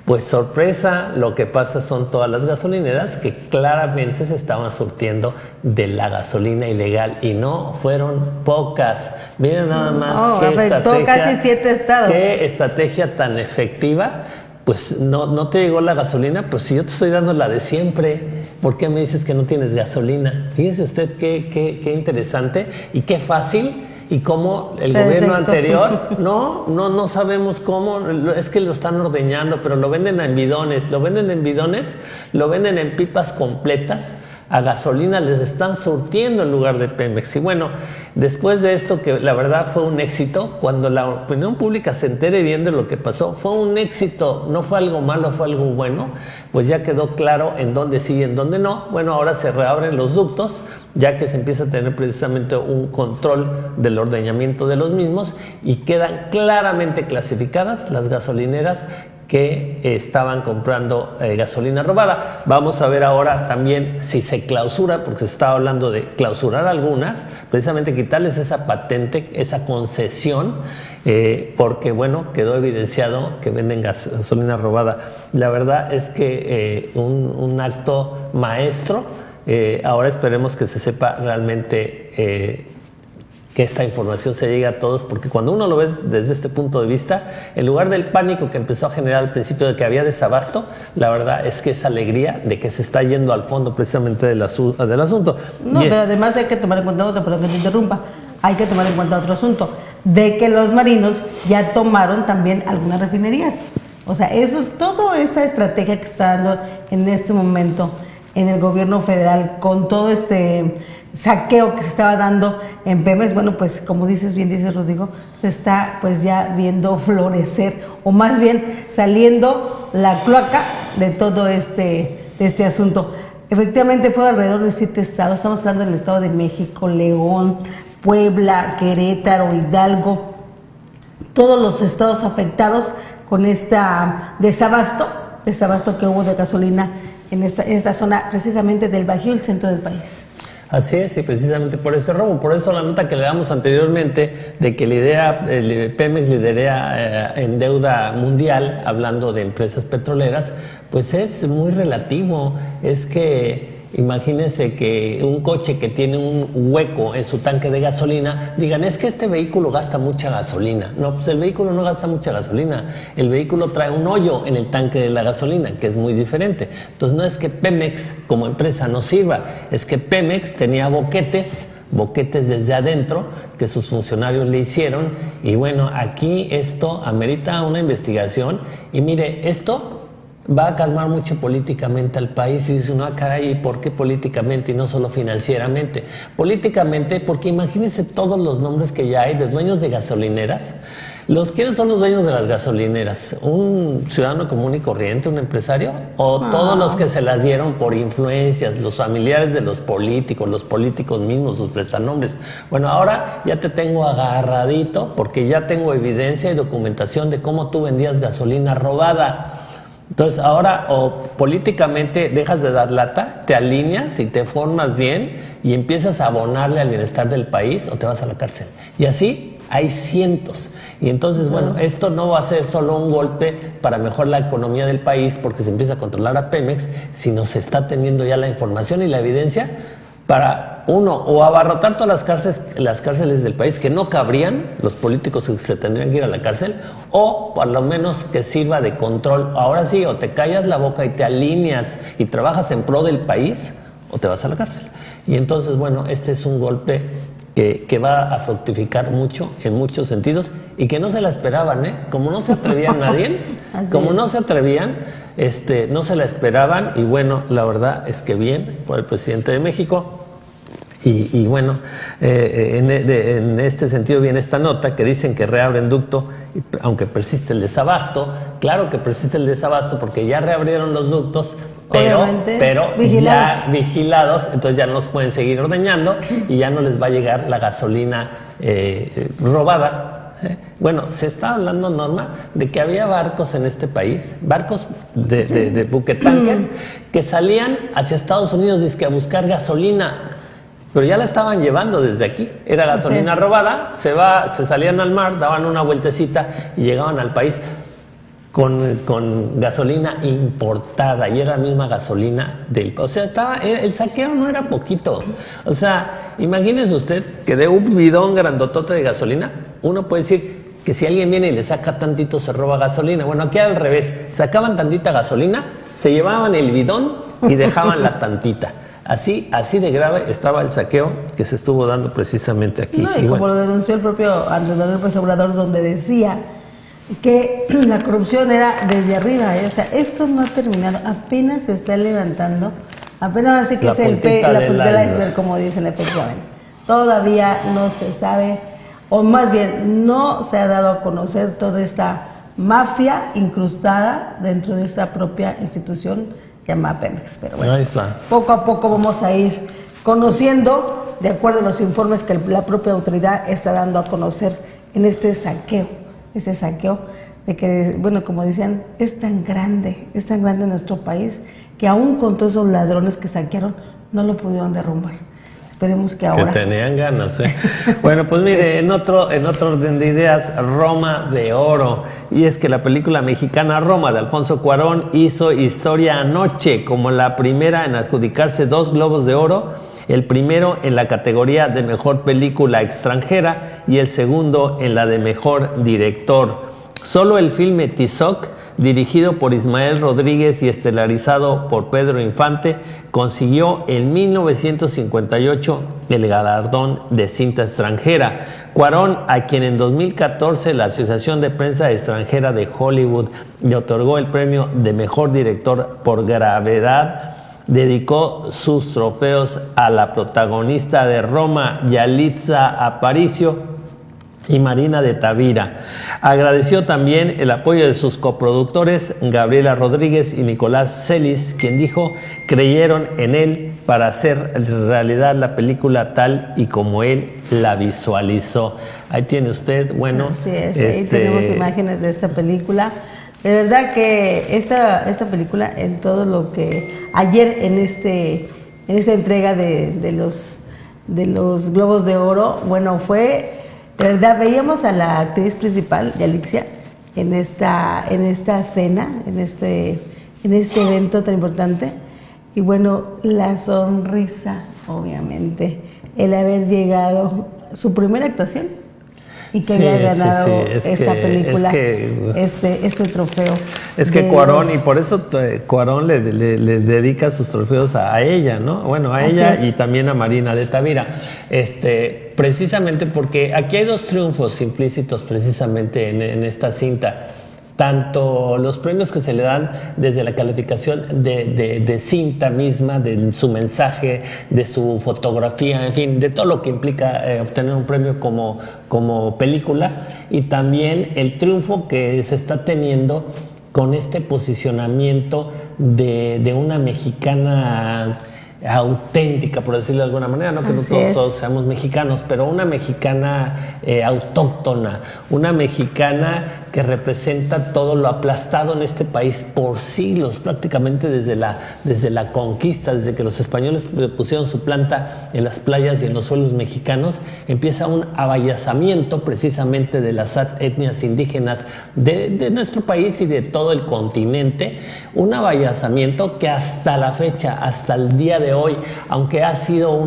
Pues sorpresa, lo que pasa son todas las gasolineras que claramente se estaban surtiendo de la gasolina ilegal y no fueron pocas. Miren nada más qué estrategia, casi 7 estados. Qué estrategia tan efectiva. Pues no te llegó la gasolina, pues si yo te estoy dando la de siempre, ¿por qué me dices que no tienes gasolina? Fíjese usted qué interesante y qué fácil. Y cómo el gobierno anterior, no sabemos cómo, es que lo están ordeñando, pero lo venden en bidones, lo venden en pipas completas, a gasolina les están surtiendo en lugar de Pemex. Y bueno, después de esto, que la verdad fue un éxito, cuando la opinión pública se entere bien de lo que pasó, fue un éxito, no fue algo malo, fue algo bueno, pues ya quedó claro en dónde sí y en dónde no. Bueno, ahora se reabren los ductos, ya que se empieza a tener precisamente un control del ordeñamiento de los mismos y quedan claramente clasificadas las gasolineras que estaban comprando gasolina robada. Vamos a ver ahora también si se clausura, porque se estaba hablando de clausurar algunas, precisamente quitarles esa patente, esa concesión, porque bueno, quedó evidenciado que venden gasolina robada. La verdad es que un acto maestro. Ahora esperemos que se sepa realmente que esta información se llegue a todos, porque cuando uno lo ve desde este punto de vista, en lugar del pánico que empezó a generar al principio de que había desabasto, la verdad es que es alegría de que se está yendo al fondo precisamente del asunto. No, pero además hay que tomar en cuenta otro, perdón que te interrumpa, hay que tomar en cuenta otro asunto, de que los marinos ya tomaron también algunas refinerías. O sea, toda esta estrategia que está dando en este momento en el gobierno federal con todo este saqueo que se estaba dando en Pemex, bueno, pues como dices Rodrigo, se está pues ya viendo florecer, o más bien saliendo la cloaca de todo este asunto. Efectivamente fue alrededor de 7 estados, estamos hablando del Estado de México, León, Puebla, Querétaro, Hidalgo, todos los estados afectados con desabasto que hubo de gasolina en esta zona precisamente del Bajío, el centro del país. Así es, y precisamente por ese robo, por eso la nota que le damos anteriormente de que Pemex lidera en deuda mundial, hablando de empresas petroleras, pues es muy relativo. Es que imagínense que un coche que tiene un hueco en su tanque de gasolina, digan, es que este vehículo gasta mucha gasolina. No, pues el vehículo no gasta mucha gasolina. El vehículo trae un hoyo en el tanque de la gasolina, que es muy diferente. Entonces no es que Pemex como empresa no sirva, es que Pemex tenía boquetes desde adentro que sus funcionarios le hicieron, y bueno, aquí esto amerita una investigación. Y mire, esto va a calmar mucho políticamente al país. Y dice uno, caray, ¿por qué políticamente y no solo financieramente? Políticamente, porque imagínense todos los nombres que ya hay de dueños de gasolineras. ¿Quiénes son los dueños de las gasolineras? ¿Un ciudadano común y corriente, un empresario? ¿O todos los que se las dieron por influencias, los familiares de los políticos mismos, sus prestanombres? Bueno, ahora ya te tengo agarradito porque ya tengo evidencia y documentación de cómo tú vendías gasolina robada. Entonces ahora o políticamente dejas de dar lata, te alineas y te formas bien y empiezas a abonarle al bienestar del país, o te vas a la cárcel. Y así hay cientos. Y entonces, bueno, esto no va a ser solo un golpe para mejorar la economía del país porque se empieza a controlar a Pemex, sino se está teniendo ya la información y la evidencia para, uno, o abarrotar todas las cárceles del país, que no cabrían los políticos que se tendrían que ir a la cárcel, o por lo menos que sirva de control. Ahora sí, o te callas la boca y te alineas y trabajas en pro del país, o te vas a la cárcel. Y entonces, bueno, este es un golpe que va a fructificar mucho, en muchos sentidos, y que no se la esperaban, como no se atrevían nadie, no se la esperaban. Y bueno, la verdad es que bien por el presidente de México. Y bueno, en este sentido viene esta nota que dicen que reabren ducto, aunque persiste el desabasto. Claro que persiste el desabasto porque ya reabrieron los ductos, pero ya vigilados, entonces ya no los pueden seguir ordeñando y ya no les va a llegar la gasolina robada. Bueno, se está hablando, Norma, de que había barcos en este país, barcos de buquetanques, que salían hacia Estados Unidos dizque a buscar gasolina. pero ya la estaban llevando desde aquí. Era gasolina robada, se salían al mar, daban una vueltecita y llegaban al país con gasolina importada, y era la misma gasolina del... O sea, el saqueo no era poquito. O sea, imagínese usted que de un bidón grandotote de gasolina, uno puede decir que si alguien viene y le saca tantito, se roba gasolina. Bueno, aquí al revés, sacaban tantita gasolina, se llevaban el bidón y dejaban la tantita. Así de grave estaba el saqueo que se estuvo dando precisamente aquí. No, y como lo denunció el propio Andrés Manuel López Obrador, donde decía que la corrupción era desde arriba, o sea, esto no ha terminado, apenas se está levantando, apenas así que la es la punta del iceberg, como dicen efectivamente. Todavía no se sabe, o más bien no se ha dado a conocer toda esta mafia incrustada dentro de esta propia institución llamada Pemex. Pero bueno, poco a poco vamos a ir conociendo, de acuerdo a los informes que la propia autoridad está dando a conocer en este saqueo de que, bueno, como decían, es tan grande nuestro país, que aún con todos esos ladrones que saquearon, no lo pudieron derrumbar. Esperemos que ahora... Que tenían ganas, ¿eh? Bueno, pues mire, en otro orden de ideas, Roma de Oro. Y es que la película mexicana Roma, de Alfonso Cuarón, hizo historia anoche como la primera en adjudicarse 2 Globos de Oro. El primero en la categoría de Mejor Película Extranjera y el segundo en la de Mejor Director. Solo el filme Tizoc, dirigido por Ismael Rodríguez y estelarizado por Pedro Infante, consiguió en 1958 el galardón de cinta extranjera. Cuarón, a quien en 2014 la Asociación de Prensa Extranjera de Hollywood le otorgó el premio de Mejor Director por Gravedad, dedicó sus trofeos a la protagonista de Roma, Yalitza Aparicio, y Marina de Tavira. Agradeció también el apoyo de sus coproductores Gabriela Rodríguez y Nicolás Celis, quien dijo creyeron en él para hacer realidad la película tal y como él la visualizó. Ahí tiene usted, bueno. Así es, ahí tenemos imágenes de esta película. De verdad que esta película, en todo lo que ayer en esta entrega de los Globos de Oro, bueno, fue, de verdad, veíamos a la actriz principal, Yalitza, en esta cena, en este evento tan importante, y bueno, la sonrisa, obviamente, el haber llegado, su primera actuación, y que había ganado esta película, este trofeo. Es que Cuarón, y por eso Cuarón le dedica sus trofeos a ella, ¿no? Bueno, a ella y también a Marina de Tavira. Precisamente porque aquí hay 2 triunfos implícitos precisamente en esta cinta. Tanto los premios que se le dan desde la calificación de cinta misma, de su mensaje, de su fotografía, en fin, de todo lo que implica obtener un premio como película, y también el triunfo que se está teniendo con este posicionamiento de una mexicana auténtica, por decirlo de alguna manera, no que no todos seamos mexicanos, pero una mexicana autóctona, una mexicana que representa todo lo aplastado en este país por siglos, prácticamente desde la conquista, desde que los españoles pusieron su planta en las playas y en los suelos mexicanos, empieza un avallazamiento precisamente de las etnias indígenas de nuestro país y de todo el continente, un avallazamiento que hasta la fecha, hasta el día de hoy, aunque ha sido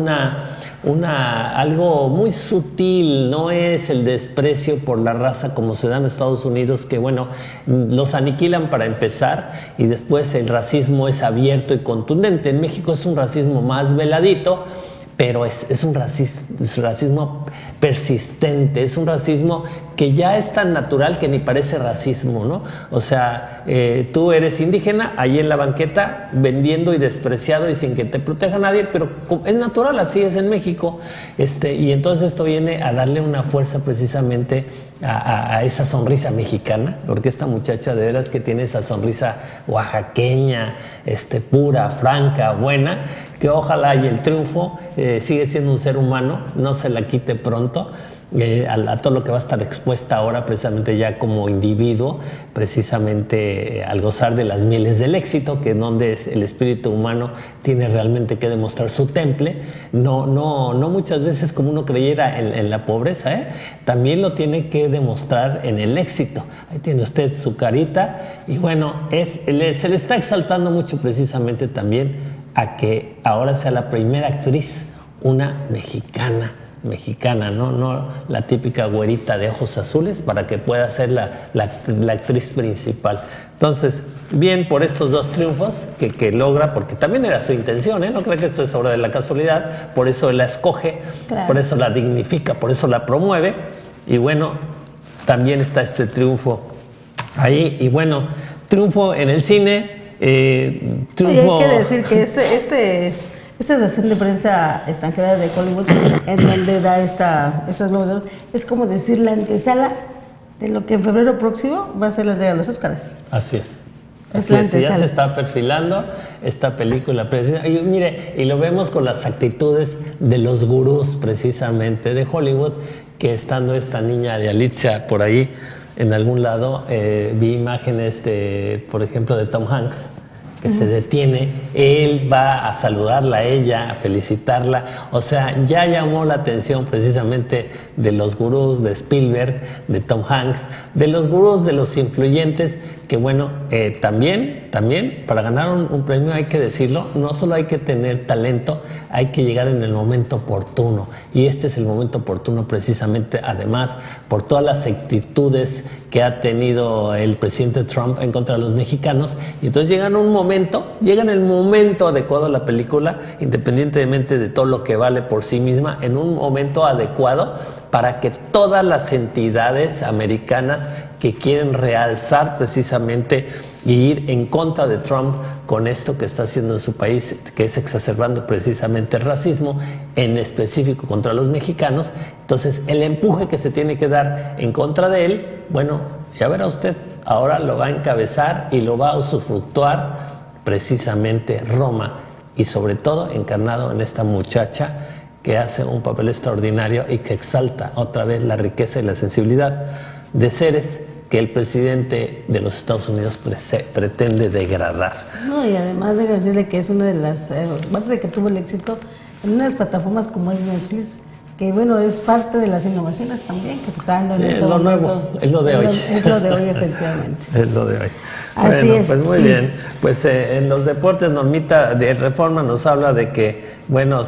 algo muy sutil, no es el desprecio por la raza como se da en Estados Unidos, que bueno, los aniquilan para empezar y después el racismo es abierto y contundente. En México es un racismo más veladito, pero es un racismo persistente, es un racismo que ya es tan natural que ni parece racismo, ¿no? O sea, tú eres indígena, ahí en la banqueta, vendiendo y despreciado y sin que te proteja nadie, pero es natural, así es en México, y entonces esto viene a darle una fuerza precisamente a esa sonrisa mexicana, porque esta muchacha de veras que tiene esa sonrisa oaxaqueña, pura, franca, buena, que ojalá y el triunfo sigue siendo un ser humano, no se la quite pronto, a todo lo que va a estar expuesta ahora precisamente ya como individuo, precisamente al gozar de las mieles del éxito, que en donde el espíritu humano tiene realmente que demostrar su temple, no muchas veces como uno creyera en la pobreza, también lo tiene que demostrar en el éxito. Ahí tiene usted su carita y bueno, se le está exaltando mucho precisamente también a que ahora sea la primera actriz, una mexicana, no la típica güerita de ojos azules, para que pueda ser la actriz principal. Entonces, bien por estos dos triunfos que logra, porque también era su intención, no creo que esto es obra de la casualidad, por eso la escoge, claro, por eso la dignifica, por eso la promueve, y bueno, también está este triunfo ahí, y bueno, triunfo en el cine, triunfo... Oye, hay que decir que esta sesión de prensa extranjera de Hollywood, en donde da estos números, es como decir la antesala de lo que en febrero próximo va a ser la entrega de los Óscares. Así es. Así es, ya se está perfilando esta película. Y mire, y lo vemos con las actitudes de los gurús precisamente de Hollywood, que estando esta niña de Alicia por ahí en algún lado, vi imágenes por ejemplo, de Tom Hanks, que se detiene, él va a saludarla a ella, a felicitarla, o sea, ya llamó la atención precisamente de los gurús de Spielberg, de Tom Hanks, de los gurús, de los influyentes, que bueno, también, para ganar un premio hay que decirlo, no solo hay que tener talento, hay que llegar en el momento oportuno, y este es el momento oportuno precisamente, además, por todas las actitudes que ha tenido el presidente Trump en contra de los mexicanos, y entonces llega en el momento adecuado a la película, independientemente de todo lo que vale por sí misma, en un momento adecuado para que todas las entidades americanas que quieren realzar precisamente y ir en contra de Trump con esto que está haciendo en su país, que es exacerbando precisamente el racismo, en específico contra los mexicanos. Entonces, el empuje que se tiene que dar en contra de él, bueno, ya verá usted, ahora lo va a encabezar y lo va a usufructuar precisamente Roma, y sobre todo encarnado en esta muchacha que hace un papel extraordinario y que exalta otra vez la riqueza y la sensibilidad de seres que el presidente de los Estados Unidos pretende degradar. No, y además de decirle que es una de las, más de que tuvo el éxito en una de las plataformas como es Netflix, que bueno, es parte de las innovaciones también que se está dando en este momento. Nuevo, es lo de hoy. Es lo de hoy, efectivamente. Es lo de hoy. Así bueno, es. Pues muy bien. Pues en los deportes, Normita de Reforma nos habla de que, bueno,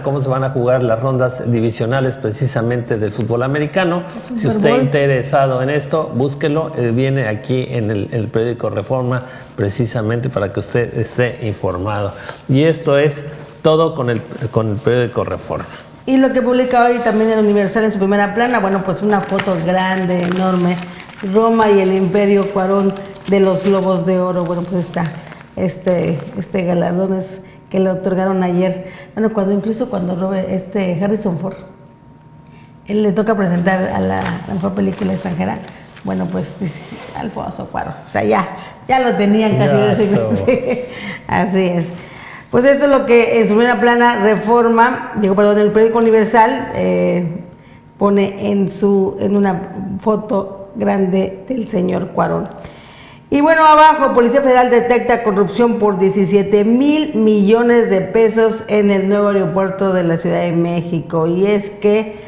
cómo se van a jugar las rondas divisionales precisamente del fútbol americano. Si usted está interesado en esto, búsquelo. Viene aquí en el periódico Reforma precisamente para que usted esté informado. Y esto es todo con el periódico Reforma. Y lo que publica hoy también el Universal en su primera plana, bueno, pues una foto grande, enorme, Roma y el Imperio Cuarón de los Globos de Oro. Bueno, pues está este galardón que le otorgaron ayer. Bueno, incluso cuando Harrison Ford, él le toca presentar a la mejor película extranjera, bueno, pues dice, Alfonso Cuarón, o sea, ya lo tenían casi. Así es. Pues esto es lo que en su primera plana Reforma, el periódico Universal pone en una foto grande del señor Cuarón. Y bueno, abajo, Policía Federal detecta corrupción por 17,000 millones de pesos en el nuevo aeropuerto de la Ciudad de México. Y es que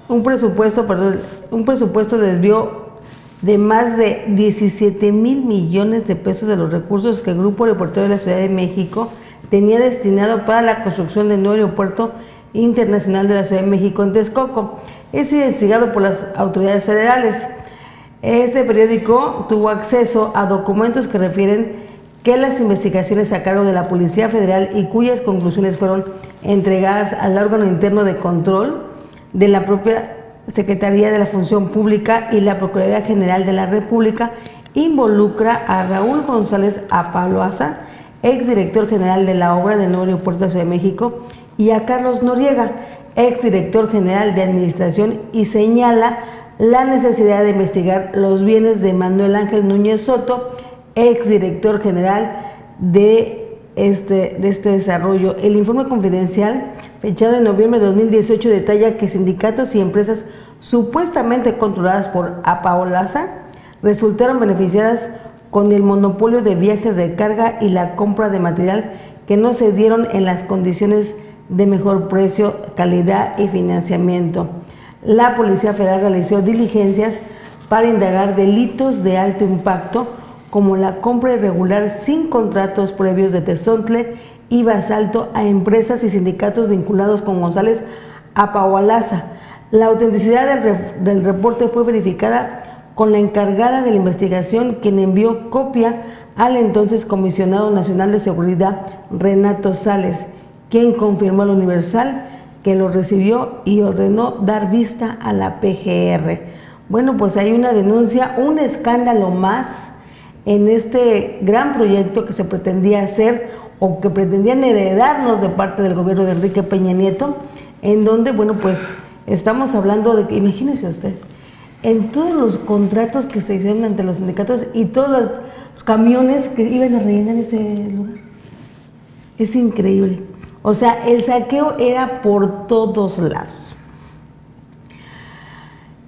un presupuesto desvió de más de 17,000 millones de pesos de los recursos que el Grupo Aeroportuario de la Ciudad de México tenía destinado para la construcción del nuevo aeropuerto internacional de la Ciudad de México en Texcoco. Es investigado por las autoridades federales. Este periódico tuvo acceso a documentos que refieren que las investigaciones a cargo de la Policía Federal y cuyas conclusiones fueron entregadas al órgano interno de control de la propia Secretaría de la Función Pública y la Procuraduría General de la República involucra a Raúl González Apaloaza, exdirector general de la obra del nuevo aeropuerto de la Ciudad de México, y a Carlos Noriega, exdirector general de Administración, y señala la necesidad de investigar los bienes de Manuel Ángel Núñez Soto, exdirector general de este desarrollo. El informe confidencial fechado en noviembre de 2018, detalla que sindicatos y empresas supuestamente controladas por APA-OLAZA resultaron beneficiadas con el monopolio de viajes de carga y la compra de material que no se dieron en las condiciones de mejor precio, calidad y financiamiento. La Policía Federal realizó diligencias para indagar delitos de alto impacto como la compra irregular sin contratos previos de Tezontle y Basalto a empresas y sindicatos vinculados con González APA-OLAZA. La autenticidad del reporte fue verificada con la encargada de la investigación, quien envió copia al entonces Comisionado Nacional de Seguridad, Renato Sales, quien confirmó al Universal que lo recibió y ordenó dar vista a la PGR. Bueno, pues hay una denuncia, un escándalo más en este gran proyecto que se pretendía hacer o que pretendían heredarnos de parte del gobierno de Enrique Peña Nieto, en donde, bueno, pues estamos hablando de que, imagínese usted, en todos los contratos que se hicieron ante los sindicatos y todos los camiones que iban a rellenar este lugar. Es increíble. O sea, el saqueo era por todos lados.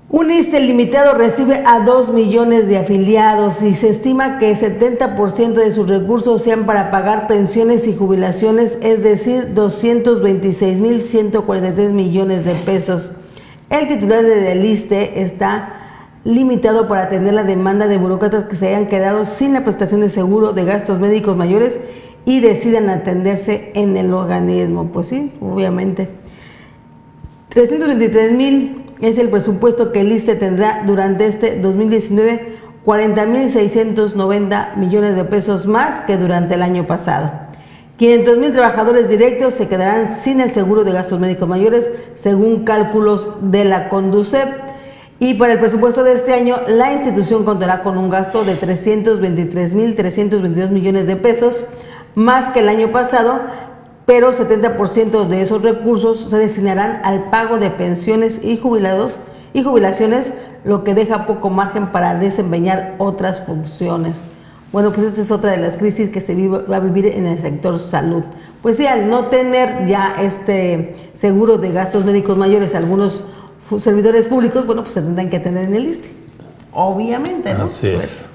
Un ISSSTE limitado recibe a 2 millones de afiliados y se estima que 70% de sus recursos sean para pagar pensiones y jubilaciones, es decir, 226.143 millones de pesos. El titular del ISSSTE está limitado para atender la demanda de burócratas que se hayan quedado sin la prestación de seguro de gastos médicos mayores y decidan atenderse en el organismo. Pues sí, obviamente. 323,000 es el presupuesto que el ISSSTE tendrá durante este 2019, 40.690 millones de pesos más que durante el año pasado. 500,000 trabajadores directos se quedarán sin el seguro de gastos médicos mayores, según cálculos de la Conducef. Y para el presupuesto de este año, la institución contará con un gasto de 323.322 millones de pesos, más que el año pasado, pero 70% de esos recursos se destinarán al pago de pensiones y jubilaciones, lo que deja poco margen para desempeñar otras funciones. Bueno, pues esta es otra de las crisis que va a vivir en el sector salud. Pues sí, al no tener ya este seguro de gastos médicos mayores, algunos servidores públicos, bueno, pues se tendrán que tener en el ISSSTE. Obviamente, ¿no? Así es. Pues,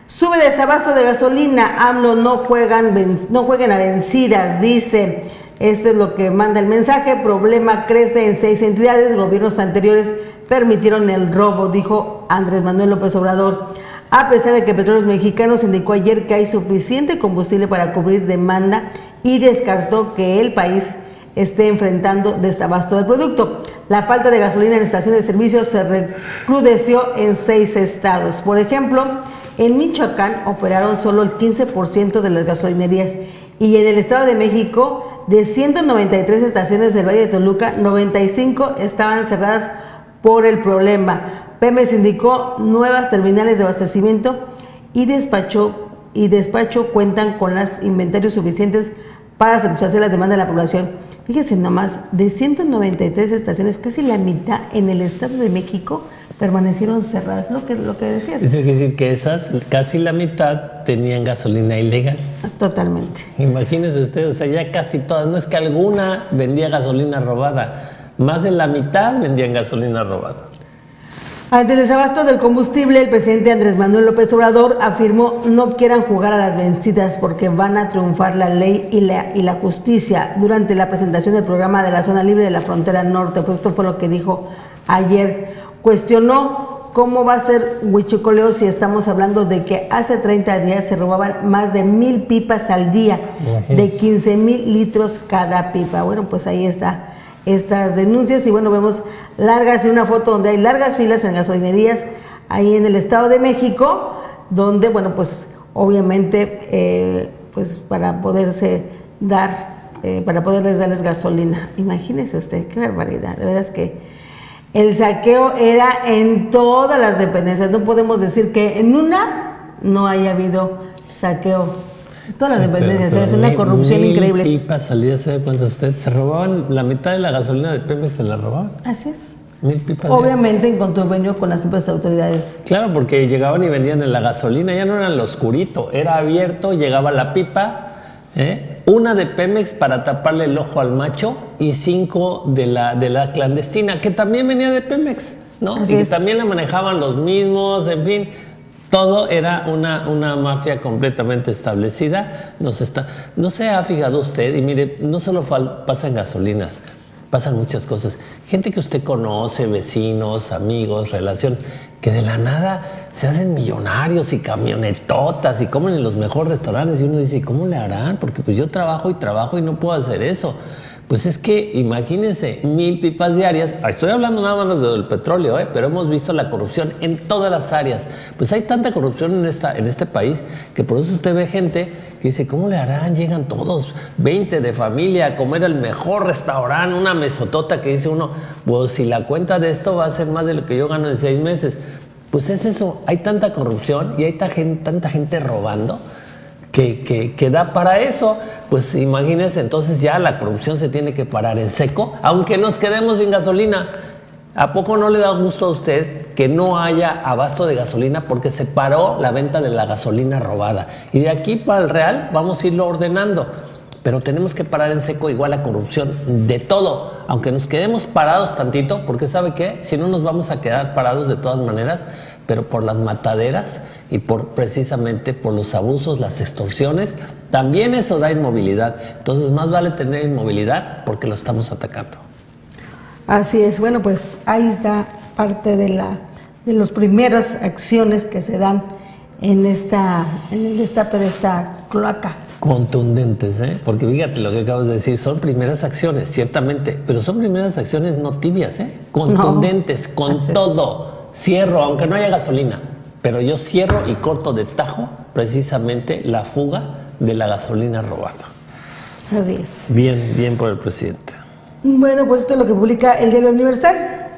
sube desabasto de gasolina, AMLO no jueguen a vencidas, dice. Esto es lo que manda el mensaje. Problema crece en 6 entidades. Gobiernos anteriores permitieron el robo, dijo Andrés Manuel López Obrador. A pesar de que Petróleos Mexicanos indicó ayer que hay suficiente combustible para cubrir demanda y descartó que el país esté enfrentando desabasto del producto. La falta de gasolina en estaciones de servicio se recrudeció en 6 estados. Por ejemplo, en Michoacán operaron solo el 15% de las gasolinerías y en el Estado de México, de 193 estaciones del Valle de Toluca, 95 estaban cerradas por el problema. Pemex indicó nuevas terminales de abastecimiento y despacho cuentan con los inventarios suficientes para satisfacer la demanda de la población. Fíjense nomás, de 193 estaciones, casi la mitad en el Estado de México permanecieron cerradas, lo que decías. Eso quiere decir que esas, casi la mitad, tenían gasolina ilegal. Totalmente. Imagínense ustedes, o sea, ya casi todas, no es que alguna vendía gasolina robada, más de la mitad vendían gasolina robada. Ante el desabasto del combustible, el presidente Andrés Manuel López Obrador afirmó: no quieran jugar a las vencidas porque van a triunfar la ley y la justicia. Durante la presentación del programa de la Zona Libre de la Frontera Norte, pues esto fue lo que dijo ayer. Cuestionó cómo va a ser huichicoleo si estamos hablando de que hace 30 días se robaban más de 1,000 pipas al día, de 15,000 litros cada pipa. Bueno, pues ahí está estas denuncias y bueno, vemos largas y una foto donde hay largas filas en gasolinerías ahí en el Estado de México, donde bueno, pues obviamente pues para poderles darles gasolina. Imagínese usted, qué barbaridad. De veras que el saqueo era en todas las dependencias. No podemos decir que en una no haya habido saqueo. Todas las dependencias, es una corrupción increíble. Pipas salía, ¿sabe cuánto usted? Se robaban la mitad de la gasolina de Pemex, se la robaban. Así es. 1,000 pipas. Obviamente en convenio con las propias autoridades. Claro, porque llegaban y vendían en la gasolina, ya no era en lo oscurito, era abierto, llegaba la pipa, Una de Pemex para taparle el ojo al macho y 5 de la clandestina, que también venía de Pemex, ¿no? Y que también la manejaban los mismos, en fin. Todo era una mafia completamente establecida. No se ha fijado usted, y mire, no solo pasan gasolinas, pasan muchas cosas. Gente que usted conoce, vecinos, amigos, relación, que de la nada se hacen millonarios y camionetotas y comen en los mejores restaurantes. Y uno dice, ¿cómo le harán? Porque pues yo trabajo y no puedo hacer eso. Pues es que, imagínense, 1000 pipas diarias. Estoy hablando nada más del petróleo, pero hemos visto la corrupción en todas las áreas. Pues hay tanta corrupción en este país que por eso usted ve gente que dice, ¿cómo le harán? Llegan todos, 20 de familia, a comer al mejor restaurante, una mesotota que dice uno, pues si la cuenta de esto va a ser más de lo que yo gano en 6 meses. Pues es eso, hay tanta corrupción y hay tanta gente robando que da para eso. Pues imagínense, entonces ya la corrupción se tiene que parar en seco, aunque nos quedemos sin gasolina. ¿A poco no le da gusto a usted que no haya abasto de gasolina porque se paró la venta de la gasolina robada? Y de aquí para el Real vamos a irlo ordenando, pero tenemos que parar en seco igual la corrupción de todo, aunque nos quedemos parados tantito, porque ¿sabe qué? Si no nos vamos a quedar parados de todas maneras, pero por las mataderas y precisamente por los abusos, las extorsiones, también eso da inmovilidad. Entonces más vale tener inmovilidad porque lo estamos atacando. Así es, bueno, pues ahí está parte de las primeras acciones que se dan en el destape de esta cloaca. Contundentes, porque fíjate lo que acabas de decir, son primeras acciones, ciertamente, pero son primeras acciones no tibias, contundentes, con todo. Cierro, aunque no haya gasolina, pero yo cierro y corto de tajo precisamente la fuga de la gasolina robada. Así es. Bien por el presidente. Bueno, pues esto es lo que publica el Diario Universal.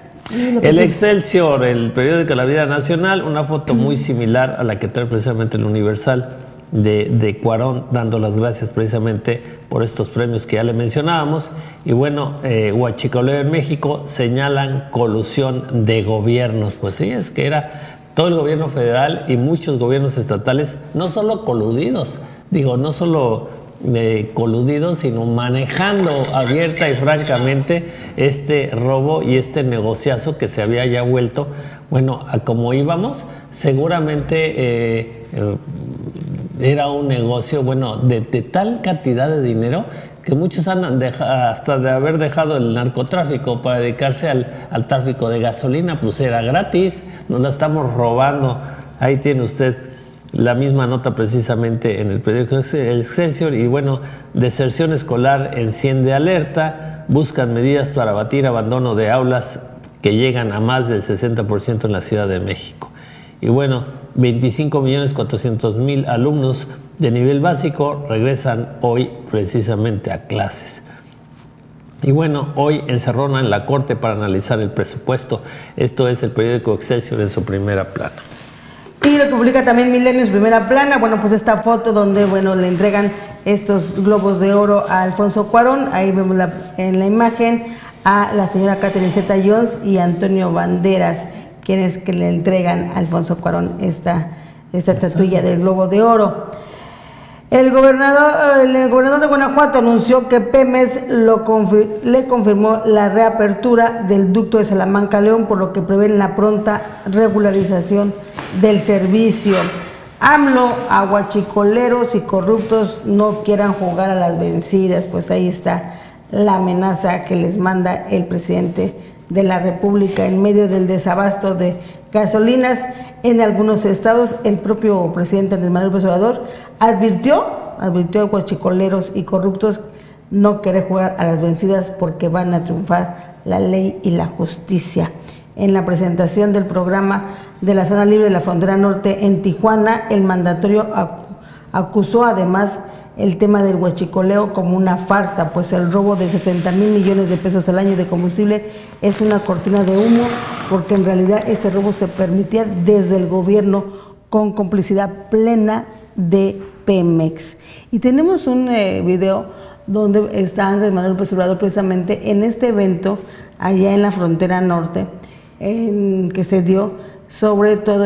El Excelsior, el periódico de la vida nacional, una foto muy similar a la que trae precisamente el Universal de Cuarón, dando las gracias precisamente por estos premios que ya le mencionábamos. Y bueno, huachicoleo en México, señalan colusión de gobiernos. Pues sí, es que era todo el gobierno federal y muchos gobiernos estatales, no solo coludidos, sino manejando abierta y francamente este robo y este negociazo que se había ya vuelto, bueno, a como íbamos, seguramente era un negocio, bueno, de tal cantidad de dinero que muchos han hasta de haber dejado el narcotráfico para dedicarse al tráfico de gasolina, pues era gratis, nos la estamos robando. Ahí tiene usted la misma nota precisamente en el periódico El Excelsior. Y bueno, deserción escolar enciende alerta, buscan medidas para abatir abandono de aulas que llegan a más del 60% en la Ciudad de México. Y bueno, 25.400.000 alumnos de nivel básico regresan hoy precisamente a clases. Y bueno, hoy encerrona en la Corte para analizar el presupuesto. Esto es el periódico Excelsior en su primera plana. Y lo que publica también Milenio en su primera plana, bueno, pues esta foto donde, bueno, le entregan estos globos de oro a Alfonso Cuarón. Ahí vemos en la imagen a la señora Catherine Zeta-Jones y Antonio Banderas, quienes que le entregan a Alfonso Cuarón esta estatuilla del globo de oro. El gobernador de Guanajuato anunció que Pemex le confirmó la reapertura del ducto de Salamanca-León, por lo que prevén la pronta regularización del servicio. AMLO, aguachicoleros y corruptos no quieran jugar a las vencidas. Pues ahí está la amenaza que les manda el presidente de la República en medio del desabasto de gasolinas en algunos estados. El propio presidente Andrés Manuel López Obrador advirtió a guachicoleros y corruptos no querer jugar a las vencidas porque van a triunfar la ley y la justicia. En la presentación del programa de la zona libre de la frontera norte en Tijuana, el mandatario acusó además el tema del huachicoleo como una farsa, pues el robo de 60,000 millones de pesos al año de combustible es una cortina de humo, porque en realidad este robo se permitía desde el gobierno con complicidad plena de Pemex. Y tenemos un video donde está Andrés Manuel López Obrador precisamente en este evento allá en la frontera norte, que se dio sobre todo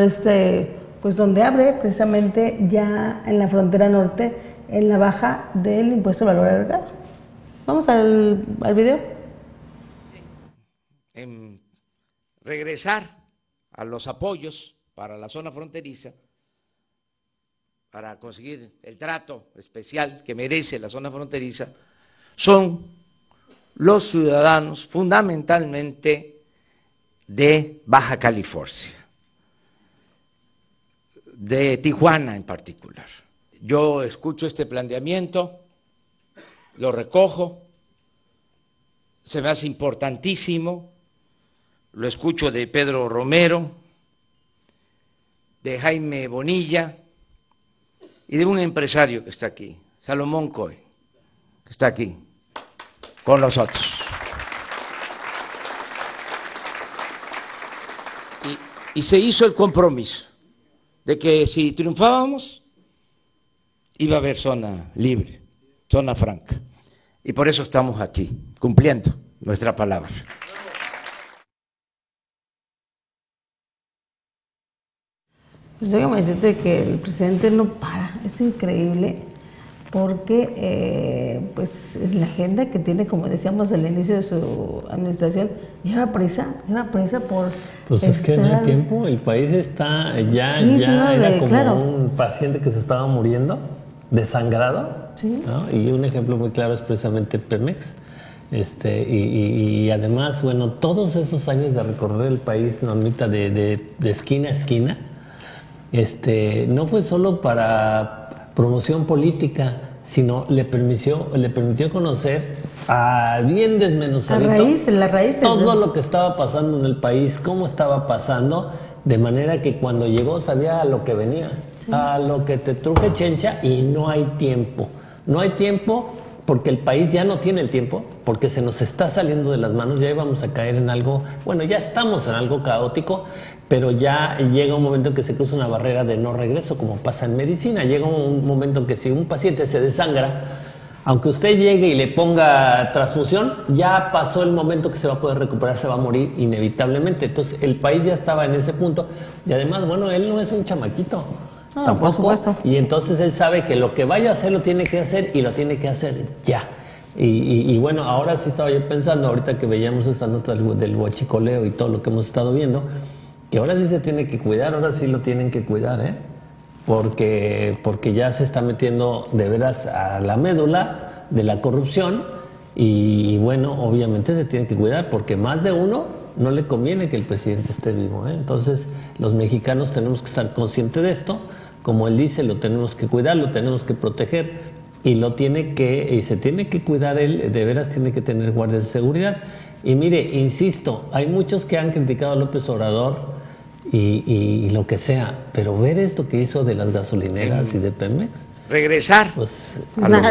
pues donde abre precisamente ya en la frontera norte en la baja del impuesto al valor agregado. Vamos al video. En regresar a los apoyos para la zona fronteriza, para conseguir el trato especial que merece la zona fronteriza, son los ciudadanos fundamentalmente de Baja California, de Tijuana en particular. Yo escucho este planteamiento, lo recojo, se me hace importantísimo, lo escucho de Pedro Romero, de Jaime Bonilla y de un empresario que está aquí, Salomón Coy, que está aquí con nosotros. Y se hizo el compromiso de que si triunfábamos iba a haber zona libre, zona franca. Y por eso estamos aquí, cumpliendo nuestra palabra. Pues déjame decirte que el presidente no para, es increíble, porque pues la agenda que tiene, como decíamos al inicio de su administración, lleva prisa por... Pues es que no hay tiempo, el país está ya era como un paciente que se estaba muriendo, desangrado, ¿sí? ¿no? Y un ejemplo muy claro es precisamente Pemex. Y además, bueno, todos esos años de recorrer el país, Normita, de esquina a esquina, no fue solo para promoción política, sino le permitió conocer a bien desmenuzadito la raíz todo lo que estaba pasando en el país, cómo estaba pasando, de manera que cuando llegó sabía a lo que venía, sí, a lo que te truje chencha, y no hay tiempo. No hay tiempo porque el país ya no tiene el tiempo, porque se nos está saliendo de las manos, ya íbamos a caer en algo, bueno, ya estamos en algo caótico, pero ya llega un momento en que se cruza una barrera de no regreso, como pasa en medicina. Llega un momento en que si un paciente se desangra, aunque usted llegue y le ponga transfusión, ya pasó el momento que se va a poder recuperar, se va a morir inevitablemente. Entonces el país ya estaba en ese punto, y además, bueno, él no es un chamaquito. No, tampoco, por supuesto. Y entonces él sabe que lo que vaya a hacer lo tiene que hacer, y lo tiene que hacer ya. Y bueno, ahora sí estaba yo pensando, ahorita que veíamos esta nota del huachicoleo y todo lo que hemos estado viendo, que ahora sí se tiene que cuidar, ahora sí lo tienen que cuidar, porque ya se está metiendo de veras a la médula de la corrupción, y bueno, obviamente se tiene que cuidar, porque más de uno no le conviene que el presidente esté vivo, Entonces los mexicanos tenemos que estar conscientes de esto. Como él dice, lo tenemos que cuidar, lo tenemos que proteger, y se tiene que cuidar él, de veras tiene que tener guardias de seguridad. Y mire, insisto, hay muchos que han criticado a López Obrador y lo que sea, pero ver esto que hizo de las gasolineras y de Pemex, regresar pues a los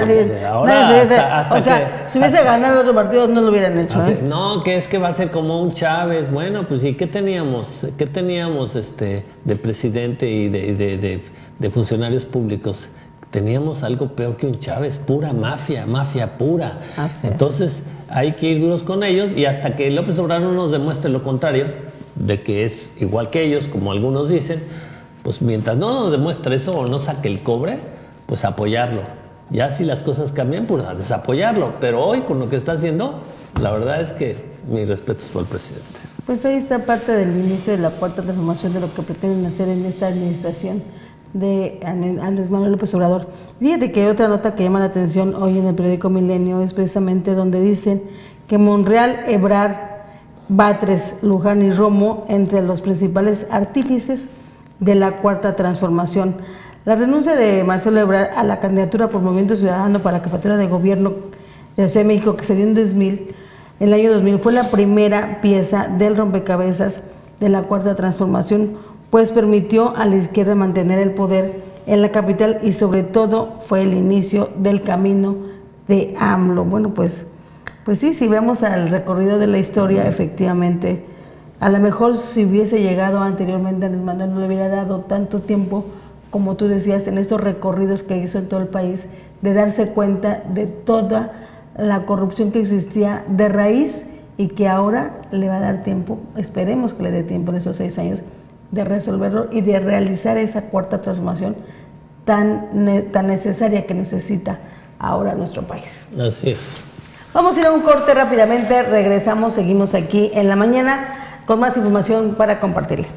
si hubiese ganado otro partido no lo hubieran hecho. No, que es que va a ser como un Chávez. Bueno, pues ¿y qué teníamos? ¿Qué teníamos de presidente y de funcionarios públicos? Teníamos algo peor que un Chávez, pura mafia pura. Entonces hay que ir duros con ellos, y hasta que López Obrador no nos demuestre lo contrario, de que es igual que ellos, como algunos dicen, pues mientras no nos demuestre eso o no saque el cobre, pues apoyarlo. Ya si las cosas cambian, pues a desapoyarlo. Pero hoy, con lo que está haciendo, la verdad es que mi respeto es por el presidente. Pues ahí está parte del inicio de la cuarta transformación, de lo que pretenden hacer en esta administración de Andrés Manuel López Obrador. Fíjate que otra nota que llama la atención hoy en el periódico Milenio es precisamente donde dicen que Monreal, Ebrard, Batres, Luján y Romo entre los principales artífices de la cuarta transformación. La renuncia de Marcelo Ebrard a la candidatura por Movimiento Ciudadano para la jefatura de gobierno de la Ciudad de México, que se dio en el año 2000, fue la primera pieza del rompecabezas de la cuarta transformación, pues permitió a la izquierda mantener el poder en la capital, y sobre todo fue el inicio del camino de AMLO. Bueno, pues sí, si vemos al recorrido de la historia, efectivamente, a lo mejor si hubiese llegado anteriormente Andrés Manuel, no le hubiera dado tanto tiempo, como tú decías, en estos recorridos que hizo en todo el país, de darse cuenta de toda la corrupción que existía de raíz, y que ahora le va a dar tiempo, esperemos que le dé tiempo en esos 6 años, de resolverlo y de realizar esa cuarta transformación tan necesaria que necesita ahora nuestro país. Así es. Vamos a ir a un corte rápidamente, regresamos, seguimos aquí en la mañana con más información para compartirle.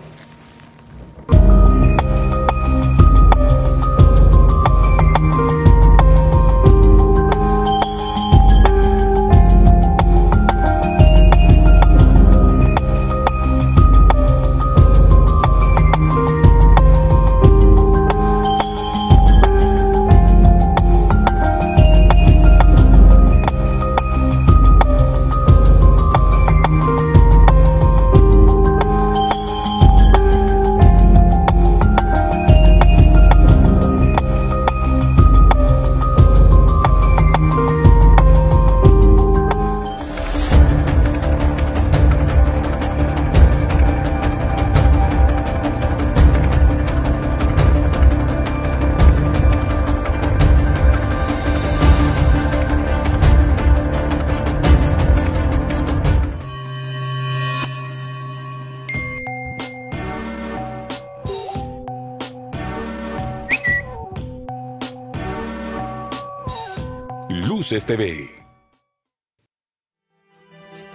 Luces TV.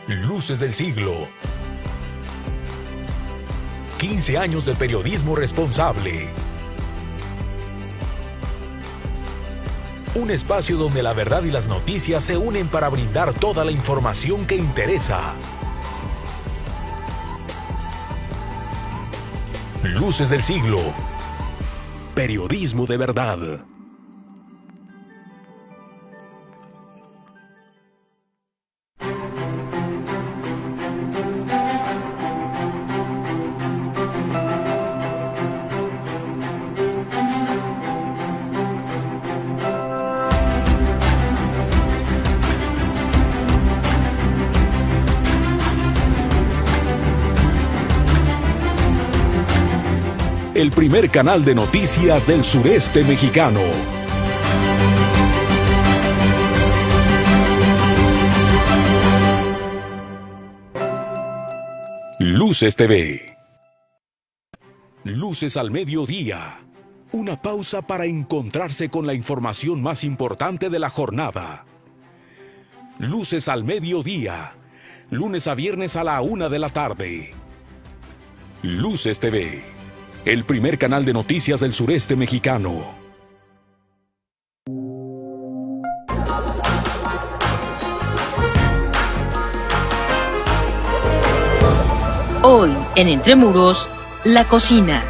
Luces del siglo. 15 años de periodismo responsable. Un espacio donde la verdad y las noticias se unen para brindar toda la información que interesa. Luces del siglo. Periodismo de verdad. El primer canal de noticias del sureste mexicano. Luces TV. Luces al mediodía. Una pausa para encontrarse con la información más importante de la jornada. Luces al mediodía. Lunes a viernes a la 1 de la tarde. Luces TV. El primer canal de noticias del sureste mexicano. Hoy, en Entre Muros, la cocina.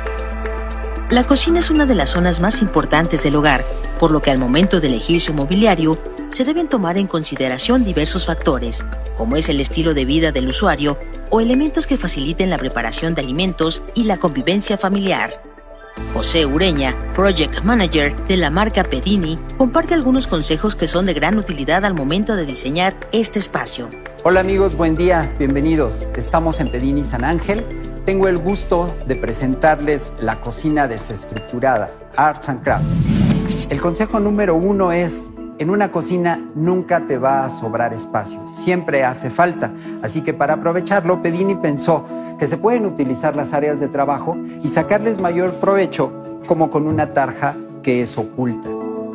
La cocina es una de las zonas más importantes del hogar, por lo que al momento de elegir su mobiliario, se deben tomar en consideración diversos factores, como es el estilo de vida del usuario o elementos que faciliten la preparación de alimentos y la convivencia familiar. José Ureña, Project Manager de la marca Pedini, comparte algunos consejos que son de gran utilidad al momento de diseñar este espacio. Hola amigos, buen día, bienvenidos. Estamos en Pedini San Ángel. Tengo el gusto de presentarles la cocina desestructurada, Arts and Craft. El consejo número 1 es: en una cocina nunca te va a sobrar espacio, siempre hace falta. Así que para aprovecharlo, Pedini pensó que se pueden utilizar las áreas de trabajo y sacarles mayor provecho, como con una tarja que es oculta.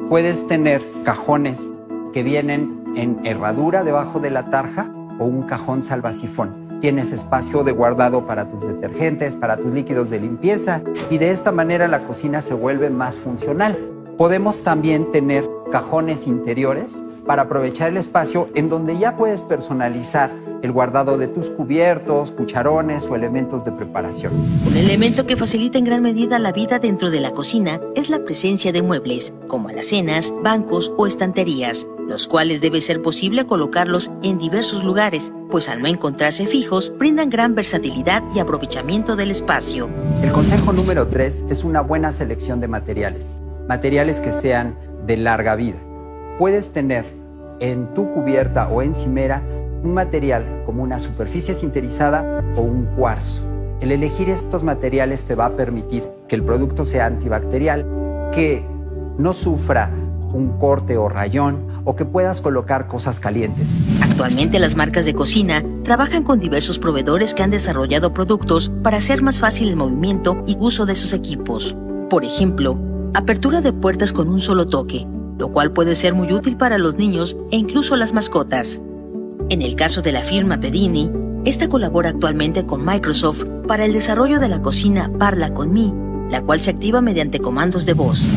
Puedes tener cajones que vienen en herradura debajo de la tarja o un cajón salvasifón. Tienes espacio de guardado para tus detergentes, para tus líquidos de limpieza, y de esta manera la cocina se vuelve más funcional. Podemos también tener cajones interiores para aprovechar el espacio, en donde ya puedes personalizar el guardado de tus cubiertos, cucharones o elementos de preparación. Un elemento que facilita en gran medida la vida dentro de la cocina es la presencia de muebles, como alacenas, bancos o estanterías, los cuales debe ser posible colocarlos en diversos lugares, pues al no encontrarse fijos, brindan gran versatilidad y aprovechamiento del espacio. El consejo número 3 es una buena selección de materiales. Materiales que sean de larga vida. Puedes tener en tu cubierta o encimera un material como una superficie sinterizada o un cuarzo. El elegir estos materiales te va a permitir que el producto sea antibacterial, que no sufra un corte o rayón, o que puedas colocar cosas calientes. Actualmente las marcas de cocina trabajan con diversos proveedores que han desarrollado productos para hacer más fácil el movimiento y uso de sus equipos. Por ejemplo, apertura de puertas con un solo toque, lo cual puede ser muy útil para los niños e incluso las mascotas. En el caso de la firma Pedini, esta colabora actualmente con Microsoft para el desarrollo de la cocina Parla con Mi, la cual se activa mediante comandos de voz.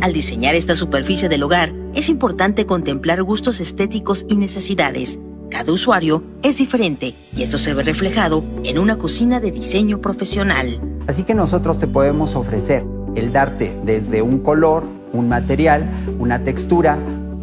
Al diseñar esta superficie del hogar, es importante contemplar gustos estéticos y necesidades. Cada usuario es diferente y esto se ve reflejado en una cocina de diseño profesional. Así que nosotros te podemos ofrecer el darte desde un color, un material, una textura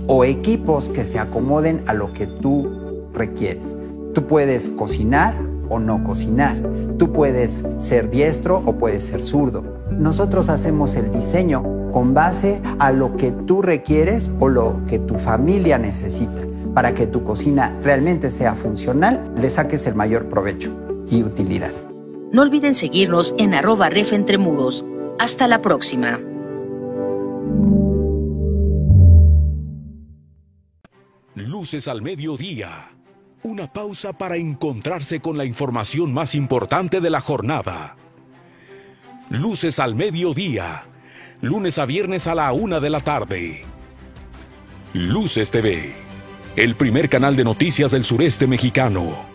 o equipos que se acomoden a lo que tú requieres. Tú puedes cocinar o no cocinar. Tú puedes ser diestro o puedes ser zurdo. Nosotros hacemos el diseño con base a lo que tú requieres o lo que tu familia necesita para que tu cocina realmente sea funcional, le saques el mayor provecho y utilidad. No olviden seguirnos en @refentremuros. Hasta la próxima. Luces al mediodía. Una pausa para encontrarse con la información más importante de la jornada. Luces al mediodía. Lunes a viernes a la 1 de la tarde. Luces TV. El primer canal de noticias del sureste mexicano.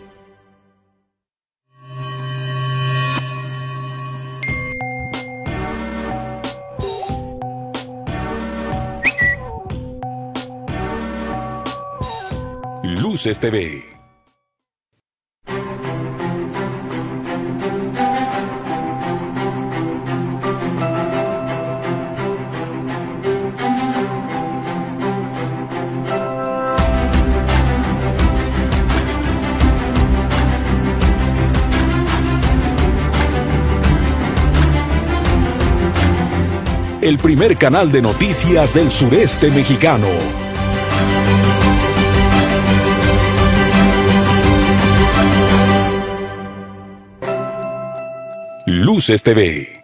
Luces TV. El primer canal de noticias del sureste mexicano. Luces TV.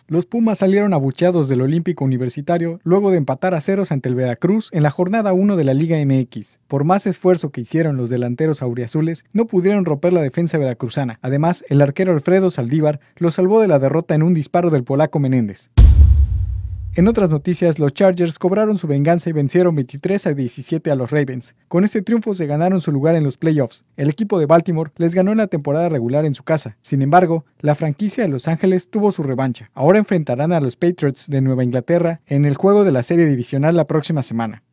Los Pumas salieron abucheados del Olímpico Universitario luego de empatar a ceros ante el Veracruz en la jornada 1 de la Liga MX. Por más esfuerzo que hicieron los delanteros auriazules, no pudieron romper la defensa veracruzana. Además, el arquero Alfredo Saldívar los salvó de la derrota en un disparo del polaco Menéndez. En otras noticias, los Chargers cobraron su venganza y vencieron 23-17 a los Ravens. Con este triunfo se ganaron su lugar en los playoffs. El equipo de Baltimore les ganó en la temporada regular en su casa. Sin embargo, la franquicia de Los Ángeles tuvo su revancha. Ahora enfrentarán a los Patriots de Nueva Inglaterra en el juego de la serie divisional la próxima semana.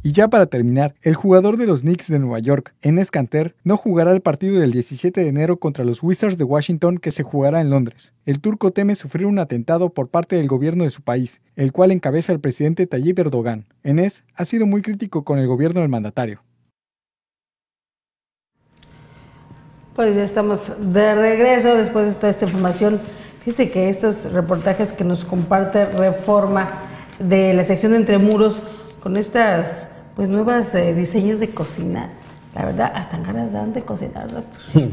Y ya para terminar, el jugador de los Knicks de Nueva York, Enes Kanter, no jugará el partido del 17 de enero contra los Wizards de Washington que se jugará en Londres. El turco teme sufrir un atentado por parte del gobierno de su país, el cual encabeza el presidente Tayyip Erdogan. Enes ha sido muy crítico con el gobierno del mandatario. Pues ya estamos de regreso después de toda esta información. Fíjate que estos reportajes que nos comparte Reforma de la sección de Entre Muros con estas pues nuevas diseños de cocina, la verdad hasta ganas dan de cocinar, doctor. Sí.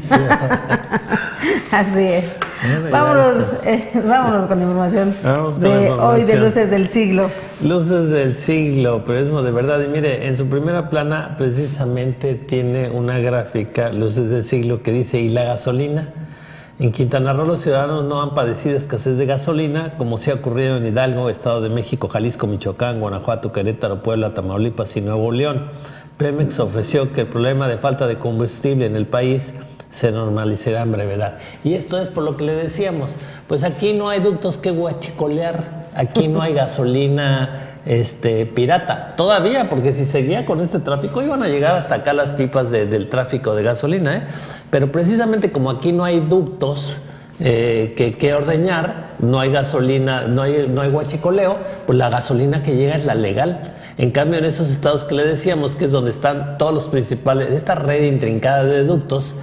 Así es. Vámonos con la información de hoy de Luces del Siglo. Luces del Siglo, periodismo de verdad. Y mire, en su primera plana precisamente tiene una gráfica, Luces del Siglo, que dice, ¿y la gasolina? En Quintana Roo los ciudadanos no han padecido escasez de gasolina, como se ha ocurrido en Hidalgo, Estado de México, Jalisco, Michoacán, Guanajuato, Querétaro, Puebla, Tamaulipas y Nuevo León. Pemex ofreció que el problema de falta de combustible en el país se normalizará en brevedad. Y esto es por lo que le decíamos, pues aquí no hay ductos que guachicolear, aquí no hay gasolina pirata, todavía, porque si seguía con este tráfico iban a llegar hasta acá las pipas del tráfico de gasolina, pero precisamente como aquí no hay ductos que ordeñar, no hay gasolina, no hay guachicoleo, pues la gasolina que llega es la legal. En cambio, en esos estados que le decíamos, que es donde están todos los principales, esta red intrincada de ductos,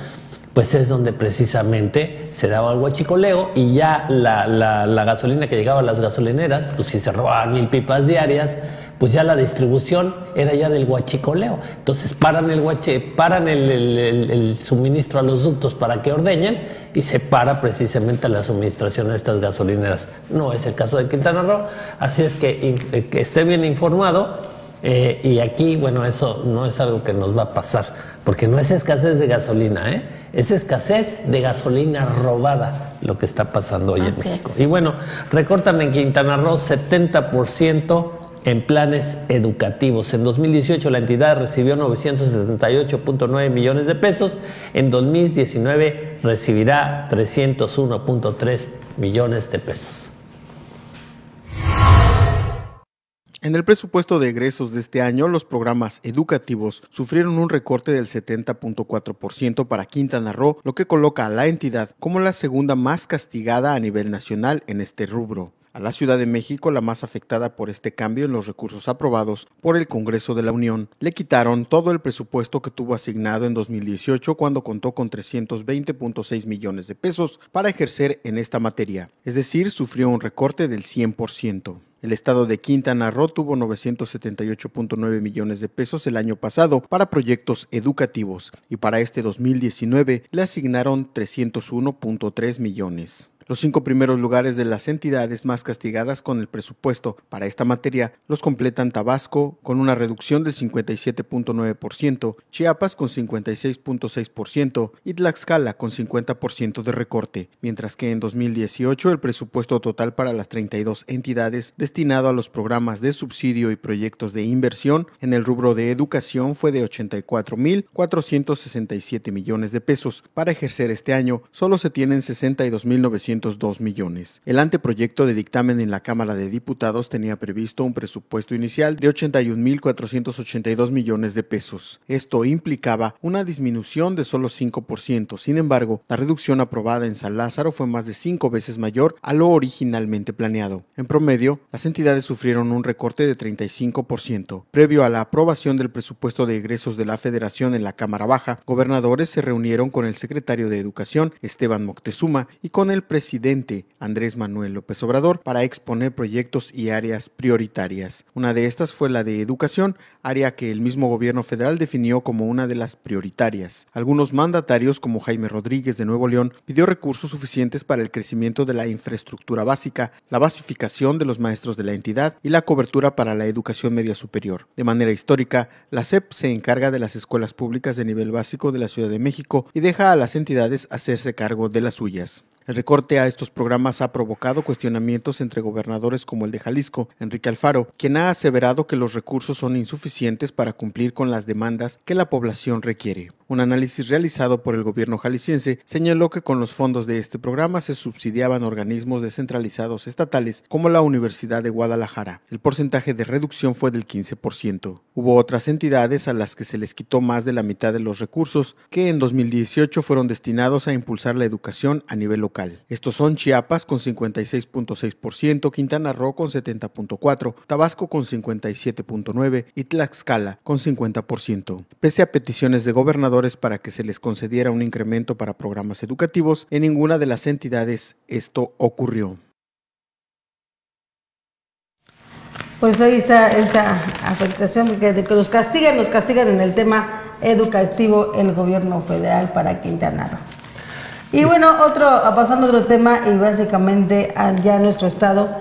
pues es donde precisamente se daba el huachicoleo, y ya la gasolina que llegaba a las gasolineras, pues si se robaban 1000 pipas diarias, pues ya la distribución era ya del huachicoleo. Entonces paran el suministro a los ductos para que ordeñen, y se para precisamente la suministración a estas gasolineras. No es el caso de Quintana Roo, así es que esté bien informado. Y aquí, bueno, eso no es algo que nos va a pasar, porque no es escasez de gasolina, es escasez de gasolina robada lo que está pasando hoy en México. Y bueno, recortan en Quintana Roo 70% en planes educativos. En 2018 la entidad recibió 978.9 millones de pesos, en 2019 recibirá 301.3 millones de pesos. En el presupuesto de egresos de este año, los programas educativos sufrieron un recorte del 70.4% para Quintana Roo, lo que coloca a la entidad como la segunda más castigada a nivel nacional en este rubro. A la Ciudad de México, la más afectada por este cambio en los recursos aprobados por el Congreso de la Unión, le quitaron todo el presupuesto que tuvo asignado en 2018 cuando contó con 320.6 millones de pesos para ejercer en esta materia, es decir, sufrió un recorte del 100%. El estado de Quintana Roo tuvo 978.9 millones de pesos el año pasado para proyectos educativos y para este 2019 le asignaron 301.3 millones. Los 5 primeros lugares de las entidades más castigadas con el presupuesto para esta materia los completan Tabasco con una reducción del 57.9%, Chiapas con 56.6% y Tlaxcala con 50% de recorte, mientras que en 2018 el presupuesto total para las 32 entidades destinado a los programas de subsidio y proyectos de inversión en el rubro de educación fue de 84.467 millones de pesos. Para ejercer este año solo se tienen 62.902 millones. El anteproyecto de dictamen en la Cámara de Diputados tenía previsto un presupuesto inicial de 81.482 millones de pesos. Esto implicaba una disminución de solo 5%. Sin embargo, la reducción aprobada en San Lázaro fue más de 5 veces mayor a lo originalmente planeado. En promedio, las entidades sufrieron un recorte de 35%. Previo a la aprobación del presupuesto de egresos de la Federación en la Cámara Baja, gobernadores se reunieron con el secretario de Educación, Esteban Moctezuma, y con el presidente Andrés Manuel López Obrador para exponer proyectos y áreas prioritarias. Una de estas fue la de educación, área que el mismo gobierno federal definió como una de las prioritarias. Algunos mandatarios, como Jaime Rodríguez de Nuevo León, pidió recursos suficientes para el crecimiento de la infraestructura básica, la basificación de los maestros de la entidad y la cobertura para la educación media superior. De manera histórica, la SEP se encarga de las escuelas públicas de nivel básico de la Ciudad de México y deja a las entidades hacerse cargo de las suyas. El recorte a estos programas ha provocado cuestionamientos entre gobernadores como el de Jalisco, Enrique Alfaro, quien ha aseverado que los recursos son insuficientes para cumplir con las demandas que la población requiere. Un análisis realizado por el gobierno jalisciense señaló que con los fondos de este programa se subsidiaban organismos descentralizados estatales como la Universidad de Guadalajara. El porcentaje de reducción fue del 15%. Hubo otras entidades a las que se les quitó más de la mitad de los recursos que en 2018 fueron destinados a impulsar la educación a nivel local. Estos son Chiapas con 56.6%, Quintana Roo con 70.4%, Tabasco con 57.9% y Tlaxcala con 50%. Pese a peticiones de gobernadores para que se les concediera un incremento para programas educativos, en ninguna de las entidades esto ocurrió. Pues ahí está esa afectación de que nos castigan en el tema educativo el gobierno federal para Quintana Roo. Y bueno, pasando a otro tema y básicamente allá en nuestro estado,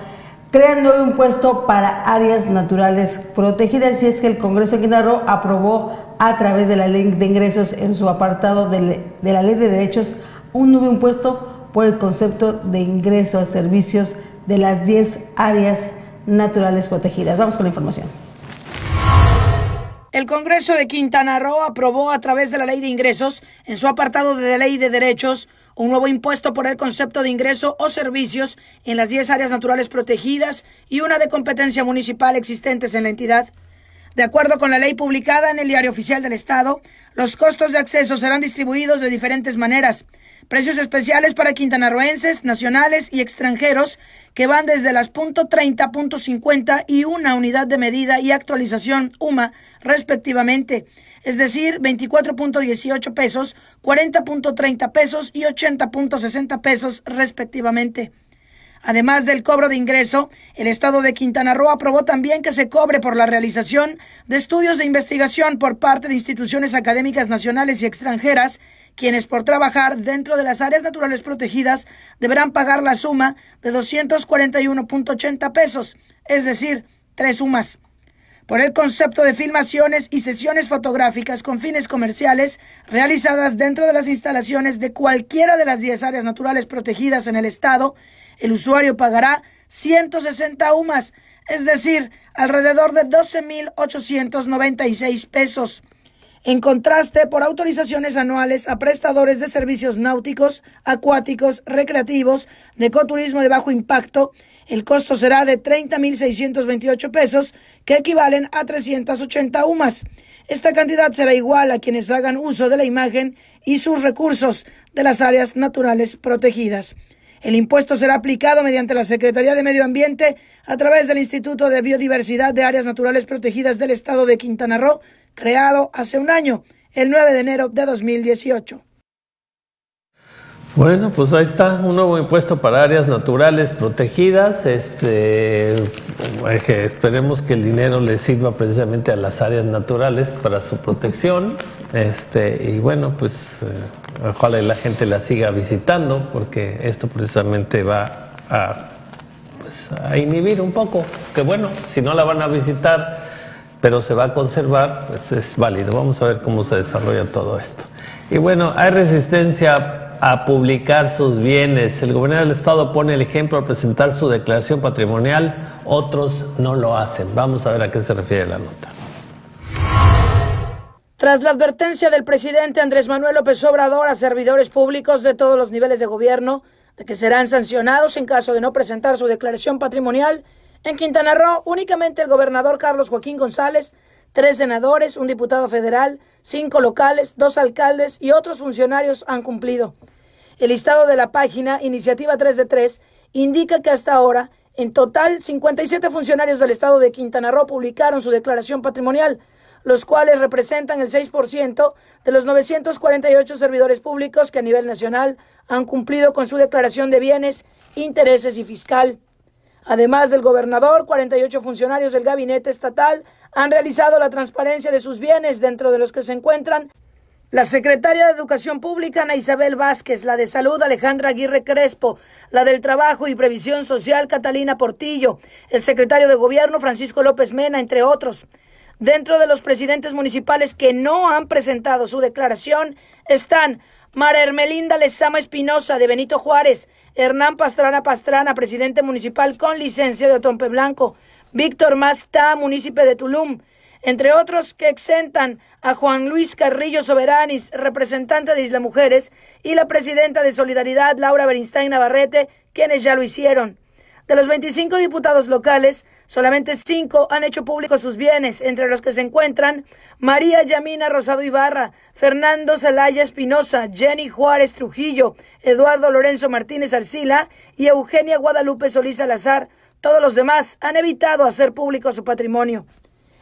crean nuevo impuesto para áreas naturales protegidas, y es que el Congreso de Quintana Roo aprobó a través de la Ley de Ingresos en su apartado de la Ley de Derechos un nuevo impuesto por el concepto de ingreso a servicios de las 10 áreas naturales protegidas. Vamos con la información. El Congreso de Quintana Roo aprobó a través de la Ley de Ingresos, en su apartado de la Ley de Derechos, un nuevo impuesto por el concepto de ingreso o servicios en las 10 áreas naturales protegidas y una de competencia municipal existentes en la entidad. De acuerdo con la ley publicada en el Diario Oficial del Estado, los costos de acceso serán distribuidos de diferentes maneras. Precios especiales para quintanarroenses, nacionales y extranjeros que van desde las .30, .50 y una unidad de medida y actualización UMA respectivamente, es decir, 24.18 pesos, 40.30 pesos y 80.60 pesos respectivamente. Además del cobro de ingreso, el Estado de Quintana Roo aprobó también que se cobre por la realización de estudios de investigación por parte de instituciones académicas nacionales y extranjeras, quienes por trabajar dentro de las áreas naturales protegidas deberán pagar la suma de 241.80 pesos, es decir, 3 UMAs. Por el concepto de filmaciones y sesiones fotográficas con fines comerciales realizadas dentro de las instalaciones de cualquiera de las 10 áreas naturales protegidas en el Estado, el usuario pagará 160 UMAs, es decir, alrededor de 12.896 pesos. En contraste, por autorizaciones anuales a prestadores de servicios náuticos, acuáticos, recreativos, de ecoturismo de bajo impacto, el costo será de 30.628 pesos, que equivalen a 380 UMAs. Esta cantidad será igual a quienes hagan uso de la imagen y sus recursos de las áreas naturales protegidas. El impuesto será aplicado mediante la Secretaría de Medio Ambiente a través del Instituto de Biodiversidad de Áreas Naturales Protegidas del Estado de Quintana Roo, creado hace un año, el 9 de enero de 2018. Bueno, pues ahí está, un nuevo impuesto para áreas naturales protegidas. Esperemos que el dinero le sirva precisamente a las áreas naturales para su protección. Y bueno, pues ojalá la gente la siga visitando, porque esto precisamente va a inhibir un poco. Que bueno, si no la van a visitar, pero se va a conservar, pues es válido. Vamos a ver cómo se desarrolla todo esto. Y bueno, hay resistencia a publicar sus bienes. El gobernador del estado pone el ejemplo al presentar su declaración patrimonial, otros no lo hacen. Vamos a ver a qué se refiere la nota. Tras la advertencia del presidente Andrés Manuel López Obrador a servidores públicos de todos los niveles de gobierno de que serán sancionados en caso de no presentar su declaración patrimonial, en Quintana Roo únicamente el gobernador Carlos Joaquín González, 3 senadores, un diputado federal, 5 locales, 2 alcaldes y otros funcionarios han cumplido. El listado de la página Iniciativa 3 de 3 indica que hasta ahora, en total, 57 funcionarios del estado de Quintana Roo publicaron su declaración patrimonial, los cuales representan el 6% de los 948 servidores públicos que a nivel nacional han cumplido con su declaración de bienes, intereses y fiscal. Además del gobernador, 48 funcionarios del gabinete estatal han realizado la transparencia de sus bienes, dentro de los que se encuentran la secretaria de Educación Pública, Ana Isabel Vázquez, la de Salud, Alejandra Aguirre Crespo, la del Trabajo y Previsión Social, Catalina Portillo, el secretario de Gobierno, Francisco López Mena, entre otros. Dentro de los presidentes municipales que no han presentado su declaración están Mara Hermelinda Lezama Espinosa, de Benito Juárez, Hernán Pastrana, presidente municipal con licencia de Otompe Blanco, Víctor Masta, munícipe de Tulum, entre otros que exentan a Juan Luis Carrillo Soberanis, representante de Isla Mujeres, y la presidenta de Solidaridad, Laura Berinstein Navarrete, quienes ya lo hicieron. De los 25 diputados locales, solamente 5 han hecho públicos sus bienes, entre los que se encuentran María Yamina Rosado Ibarra, Fernando Zelaya Espinosa, Jenny Juárez Trujillo, Eduardo Lorenzo Martínez Arcila y Eugenia Guadalupe Solís Salazar. Todos los demás han evitado hacer público su patrimonio.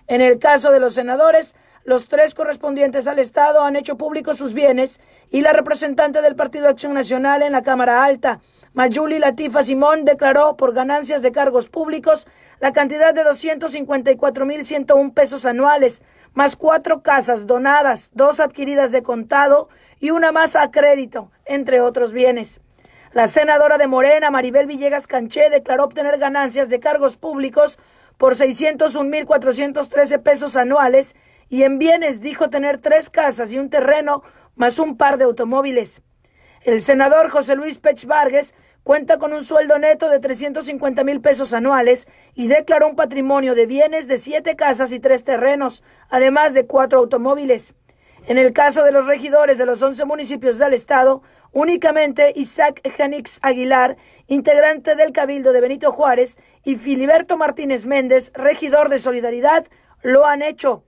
En el caso de los senadores, los 3 correspondientes al Estado han hecho públicos sus bienes y la representante del Partido Acción Nacional en la Cámara Alta, Mayuli Latifa Simón, declaró por ganancias de cargos públicos la cantidad de 254.101 pesos anuales, más 4 casas donadas, 2 adquiridas de contado y una más a crédito, entre otros bienes. La senadora de Morena, Maribel Villegas Canché, declaró obtener ganancias de cargos públicos por 601.413 pesos anuales y en bienes dijo tener 3 casas y un terreno, más un par de automóviles. El senador José Luis Pech Vargas cuenta con un sueldo neto de 350,000 pesos anuales y declaró un patrimonio de bienes de 7 casas y 3 terrenos, además de 4 automóviles. En el caso de los regidores de los 11 municipios del estado, únicamente Isaac Janix Aguilar, integrante del Cabildo de Benito Juárez, y Filiberto Martínez Méndez, regidor de Solidaridad, lo han hecho.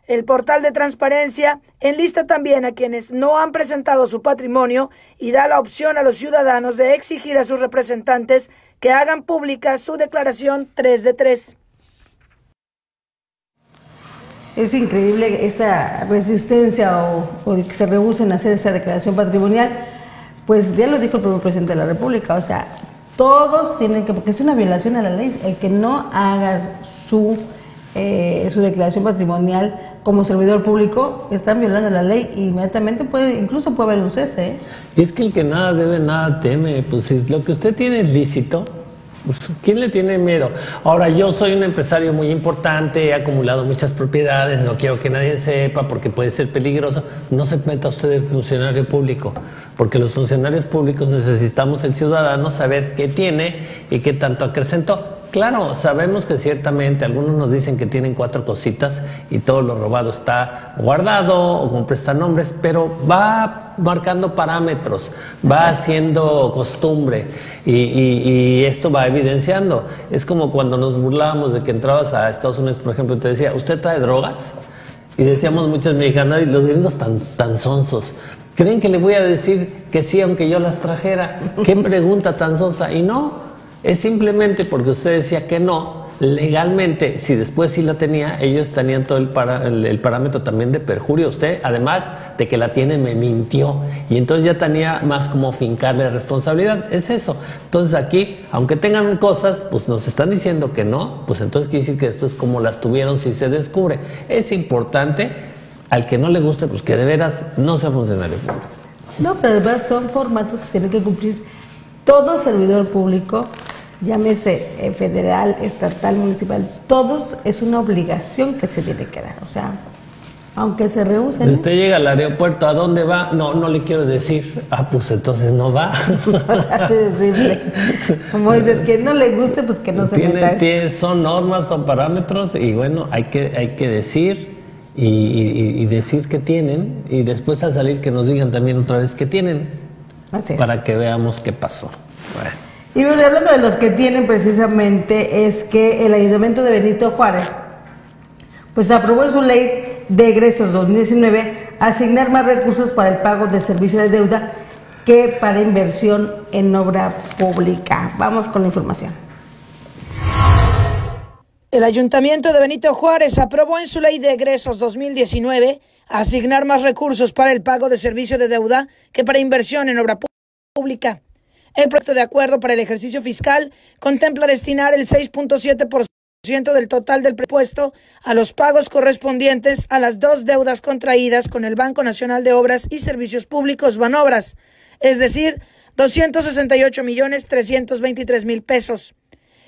El portal de transparencia enlista también a quienes no han presentado su patrimonio y da la opción a los ciudadanos de exigir a sus representantes que hagan pública su declaración 3 de 3. Es increíble esta resistencia o que se rehúsen a hacer esa declaración patrimonial. Pues ya lo dijo el propio presidente de la República, o sea, todos tienen que, porque es una violación a la ley, el que no hagas su declaración patrimonial como servidor público, están violando la ley y inmediatamente incluso puede haber un cese, ¿eh? Y es que el que nada debe, nada teme, pues si lo que usted tiene es lícito, pues, ¿quién le tiene miedo? Ahora, yo soy un empresario muy importante, he acumulado muchas propiedades, no quiero que nadie sepa porque puede ser peligroso. No se meta usted de funcionario público, porque los funcionarios públicos necesitamos el ciudadano saber qué tiene y qué tanto acrecentó. Claro, sabemos que ciertamente algunos nos dicen que tienen 4 cositas y todo lo robado está guardado o con prestanombres, pero va marcando parámetros, va haciendo costumbre y esto va evidenciando. Es como cuando nos burlábamos de que entrabas a Estados Unidos, por ejemplo, y te decía, ¿usted trae drogas? Y decíamos muchas mexicanas, y los gringos tan sonsos. ¿Creen que le voy a decir que sí aunque yo las trajera? ¿Qué pregunta tan sonsa? Y no. Es simplemente porque usted decía que no, legalmente, si después sí la tenía, ellos tenían todo el parámetro también de perjurio. Usted, además de que la tiene, me mintió. Y entonces ya tenía más como fincarle responsabilidad. Es eso. Entonces aquí, aunque tengan cosas, pues nos están diciendo que no, pues entonces quiere decir que después como las tuvieron si se descubre. Es importante, al que no le guste, pues que de veras no sea funcionario público. No, pero además son formatos que tienen que cumplir todo servidor público, llámese federal, estatal, municipal, todos es una obligación que se tiene que dar, o sea, aunque se rehúsen. Usted llega al aeropuerto, ¿a dónde va? No le quiero decir. Ah, pues entonces no va. Así de simple. Como dices, que no le guste, pues que no se meta esto. Son normas, son parámetros y bueno, hay que decir y decir que tienen y después al salir que nos digan también otra vez que tienen. Así es. Para que veamos qué pasó. Bueno. Y bueno, hablando de los que tienen precisamente, es que el Ayuntamiento de Benito Juárez pues aprobó en su ley de egresos 2019 asignar más recursos para el pago de servicio de deuda que para inversión en obra pública. Vamos con la información. El Ayuntamiento de Benito Juárez aprobó en su ley de egresos 2019 asignar más recursos para el pago de servicio de deuda que para inversión en obra pública. El proyecto de acuerdo para el ejercicio fiscal contempla destinar el 6.7% del total del presupuesto a los pagos correspondientes a las 2 deudas contraídas con el Banco Nacional de Obras y Servicios Públicos, Banobras, es decir, 268.323.000 pesos.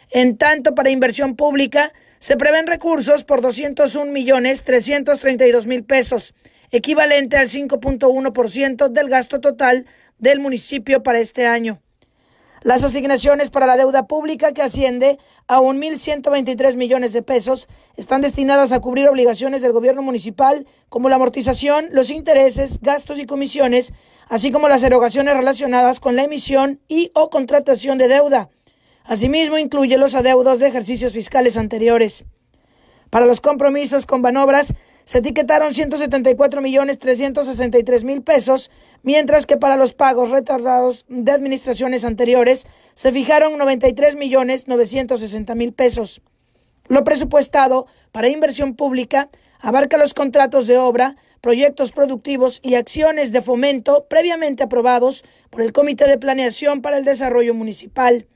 En tanto, para inversión pública, se prevén recursos por 201.332.000 pesos, equivalente al 5.1% del gasto total del municipio para este año. Las asignaciones para la deuda pública, que asciende a 1.123 millones de pesos, están destinadas a cubrir obligaciones del gobierno municipal, como la amortización, los intereses, gastos y comisiones, así como las erogaciones relacionadas con la emisión y o contratación de deuda. Asimismo, incluye los adeudos de ejercicios fiscales anteriores. Para los compromisos con Banobras, se etiquetaron 174.363.000 pesos, mientras que para los pagos retardados de administraciones anteriores se fijaron 93.960.000 pesos. Lo presupuestado para inversión pública abarca los contratos de obra, proyectos productivos y acciones de fomento previamente aprobados por el Comité de Planeación para el Desarrollo Municipal.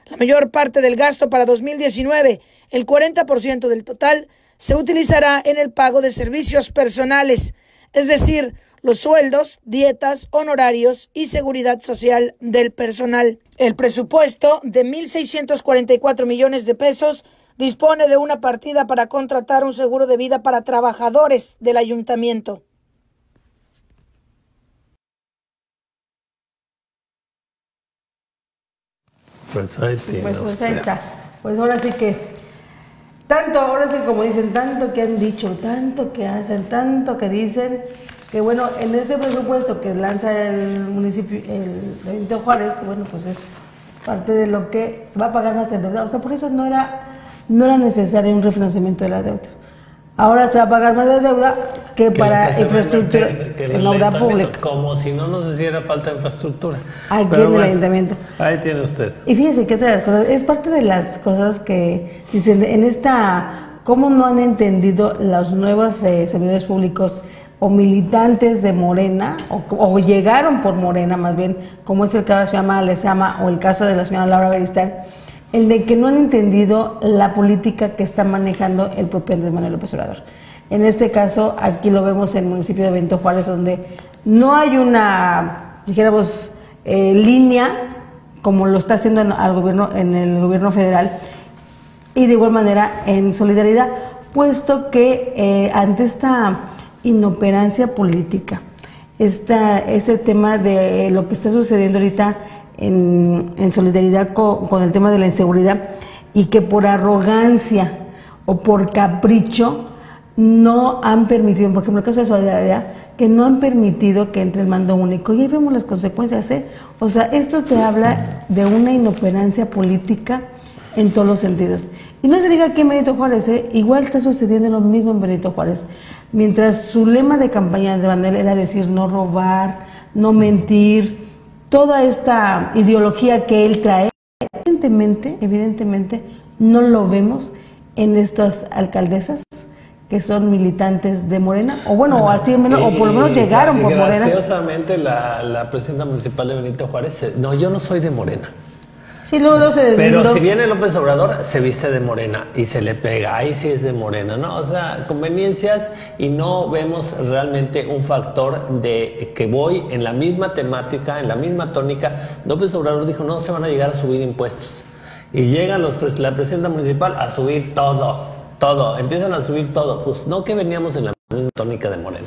La mayor parte del gasto para 2019, el 40% del total, se utilizará en el pago de servicios personales, es decir, los sueldos, dietas, honorarios y seguridad social del personal. El presupuesto de 1.644 millones de pesos dispone de una partida para contratar un seguro de vida para trabajadores del ayuntamiento. Pues ahí está. Pues ahora sí que ahora sí como dicen, tanto que han dicho, tanto que hacen, tanto que dicen, que bueno, en ese presupuesto que lanza el municipio, el Benito Juárez, bueno, pues es parte de lo que se va a pagar más en deuda. O sea, por eso no era necesario un refinanciamiento de la deuda. Ahora se va a pagar más de deuda que para infraestructura en obra pública. Como si no nos hiciera falta infraestructura. Ahí tiene el ayuntamiento. Ahí tiene usted. Y fíjese que otra de las cosas, es parte de las cosas que dicen en esta, cómo no han entendido los nuevos servidores públicos o militantes de Morena, o llegaron por Morena más bien, como es el caso de la señora Lezama o el caso de la señora Laura Beristain, el de que no han entendido la política que está manejando el propio Andrés Manuel López Obrador. En este caso, aquí lo vemos en el municipio de Benito Juárez, donde no hay una, dijéramos, línea como lo está haciendo al gobierno, en el gobierno federal, y de igual manera en solidaridad, puesto que ante esta inoperancia política, este tema de lo que está sucediendo ahorita en solidaridad con el tema de la inseguridad, y que por arrogancia o por capricho no han permitido, por ejemplo el caso de solidaridad, que no han permitido que entre el mando único, y ahí vemos las consecuencias, o sea, esto te habla de una inoperancia política en todos los sentidos. Y no se diga aquí en Benito Juárez, igual está sucediendo lo mismo en Benito Juárez. Mientras su lema de campaña de Manuel era decir no robar, no mentir, toda esta ideología que él trae, evidentemente no lo vemos en estas alcaldesas que son militantes de Morena, o bueno, o así menos, o por lo menos llegaron por Morena. Graciosamente la presidenta municipal de Benito Juárez, no, yo no soy de Morena. Sí, luego se deslindó. Pero si viene López Obrador, se viste de Morena y se le pega, ahí sí es de Morena, ¿no? O sea, conveniencias, y no vemos realmente un factor de que voy en la misma temática, en la misma tónica. López Obrador dijo, no se van a llegar a subir impuestos. Y llegan la presidenta municipal a subir todo, empiezan a subir todo. Pues no, que veníamos en la misma tónica de Morena.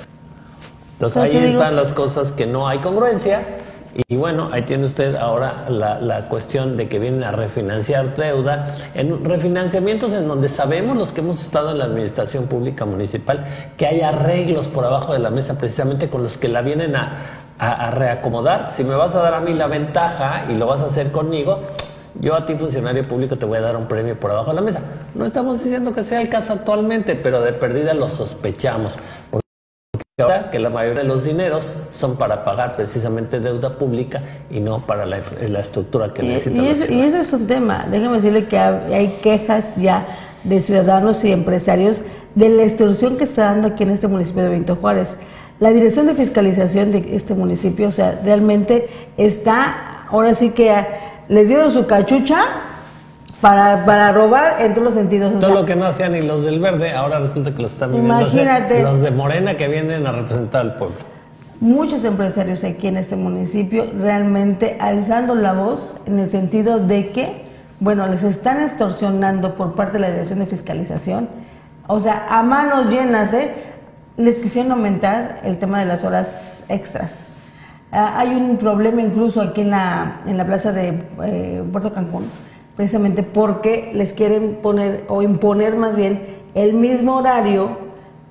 Entonces ahí están las cosas que no hay congruencia. Y bueno, ahí tiene usted ahora la cuestión de que vienen a refinanciar deuda, en refinanciamientos en donde sabemos, los que hemos estado en la administración pública municipal, que hay arreglos por abajo de la mesa precisamente con los que la vienen a reacomodar. Si me vas a dar a mí la ventaja y lo vas a hacer conmigo, yo a ti, funcionario público, te voy a dar un premio por abajo de la mesa. No estamos diciendo que sea el caso actualmente, pero de perdida lo sospechamos. Ahora que la mayoría de los dineros son para pagar precisamente deuda pública y no para la estructura que necesita la ciudad. Y ese es un tema. Déjeme decirle que hay quejas ya de ciudadanos y empresarios de la extorsión que está dando aquí en este municipio de Benito Juárez. La Dirección de Fiscalización de este municipio, o sea, realmente está, ahora sí que les dieron su cachucha para robar en todos los sentidos. Todo lo que no hacían ni los del Verde, ahora resulta que lo están viviendo. Imagínate. Los de Morena que vienen a representar al pueblo. Muchos empresarios aquí en este municipio realmente alzando la voz en el sentido de que, bueno, les están extorsionando por parte de la Dirección de Fiscalización. O sea, a manos llenas, les quisieron aumentar el tema de las horas extras. Hay un problema incluso aquí en la plaza de Puerto Cancún, precisamente porque les quieren poner o imponer más bien el mismo horario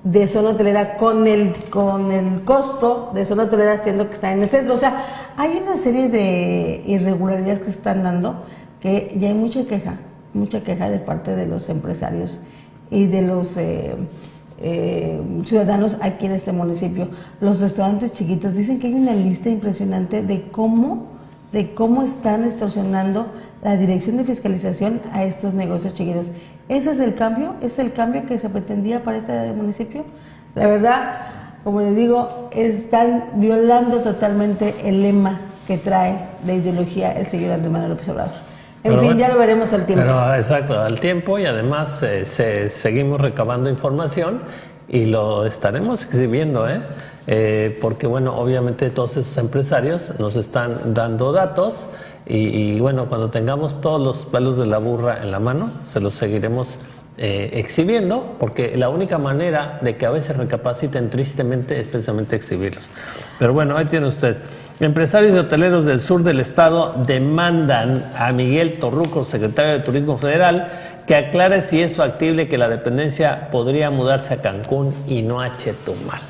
de zona hotelera con el costo de zona hotelera, siendo que está en el centro. O sea, hay una serie de irregularidades que se están dando, que ya hay mucha queja de parte de los empresarios y de los ciudadanos aquí en este municipio. Los restaurantes chiquitos dicen que hay una lista impresionante de cómo están extorsionando la Dirección de Fiscalización a estos negocios chiquitos. ¿Ese es el cambio? ¿Es el cambio que se pretendía para este municipio? La verdad, como les digo, están violando totalmente el lema que trae de ideología el señor Andrés Manuel López Obrador. En fin, ya lo veremos al tiempo. Pero exacto, al tiempo, y además seguimos recabando información y lo estaremos exhibiendo, porque bueno, obviamente todos esos empresarios nos están dando datos y bueno, cuando tengamos todos los pelos de la burra en la mano, se los seguiremos exhibiendo, porque la única manera de que a veces recapaciten tristemente es precisamente exhibirlos. Pero bueno, ahí tiene usted. Empresarios y hoteleros del sur del estado demandan a Miguel Torruco, secretario de Turismo Federal, que aclare si es factible que la dependencia podría mudarse a Cancún y no a Chetumal.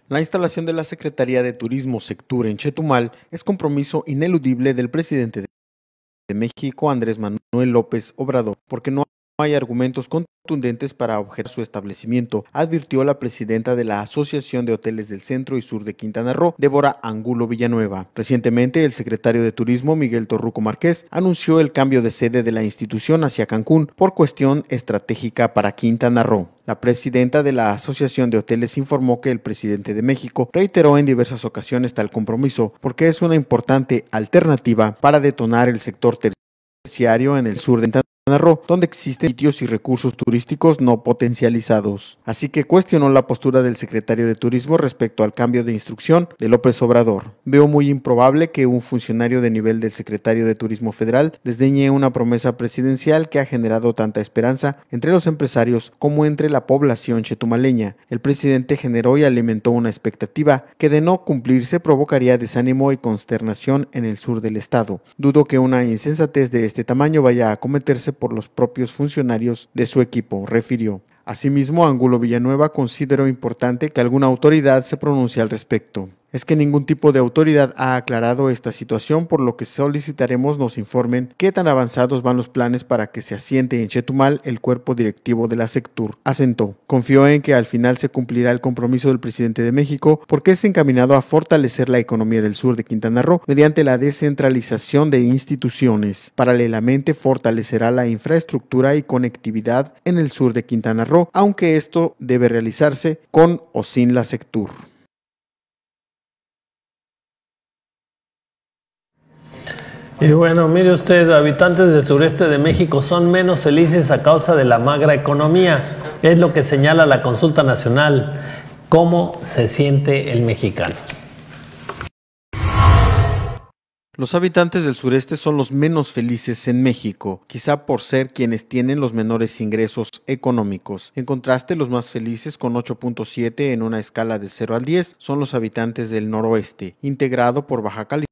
La instalación de la Secretaría de Turismo Sectur en Chetumal es compromiso ineludible del presidente de México, Andrés Manuel López Obrador, porque no hay argumentos contundentes para objetar su establecimiento, advirtió la presidenta de la Asociación de Hoteles del Centro y Sur de Quintana Roo, Débora Angulo Villanueva. Recientemente, el secretario de Turismo, Miguel Torruco Márquez, anunció el cambio de sede de la institución hacia Cancún por cuestión estratégica para Quintana Roo. La presidenta de la Asociación de Hoteles informó que el presidente de México reiteró en diversas ocasiones tal compromiso porque es una importante alternativa para detonar el sector terciario en el sur de Quintana Roo, donde existen sitios y recursos turísticos no potencializados. Así que cuestionó la postura del secretario de Turismo respecto al cambio de instrucción de López Obrador. Veo muy improbable que un funcionario de nivel del secretario de Turismo federal desdeñe una promesa presidencial que ha generado tanta esperanza entre los empresarios como entre la población chetumaleña. El presidente generó y alimentó una expectativa que de no cumplirse provocaría desánimo y consternación en el sur del estado. Dudo que una insensatez de este tamaño vaya a cometerse por los propios funcionarios de su equipo, refirió. Asimismo, Angulo Villanueva consideró importante que alguna autoridad se pronuncie al respecto. Es que ningún tipo de autoridad ha aclarado esta situación, por lo que solicitaremos nos informen qué tan avanzados van los planes para que se asiente en Chetumal el cuerpo directivo de la Sectur. Asentó. Confió en que al final se cumplirá el compromiso del presidente de México porque es encaminado a fortalecer la economía del sur de Quintana Roo mediante la descentralización de instituciones. Paralelamente fortalecerá la infraestructura y conectividad en el sur de Quintana Roo, aunque esto debe realizarse con o sin la Sectur. Y bueno, mire usted, habitantes del sureste de México son menos felices a causa de la magra economía. Es lo que señala la consulta nacional. ¿Cómo se siente el mexicano? Los habitantes del sureste son los menos felices en México, quizá por ser quienes tienen los menores ingresos económicos. En contraste, los más felices, con 8.7 en una escala de 0 al 10, son los habitantes del noroeste, integrado por Baja California,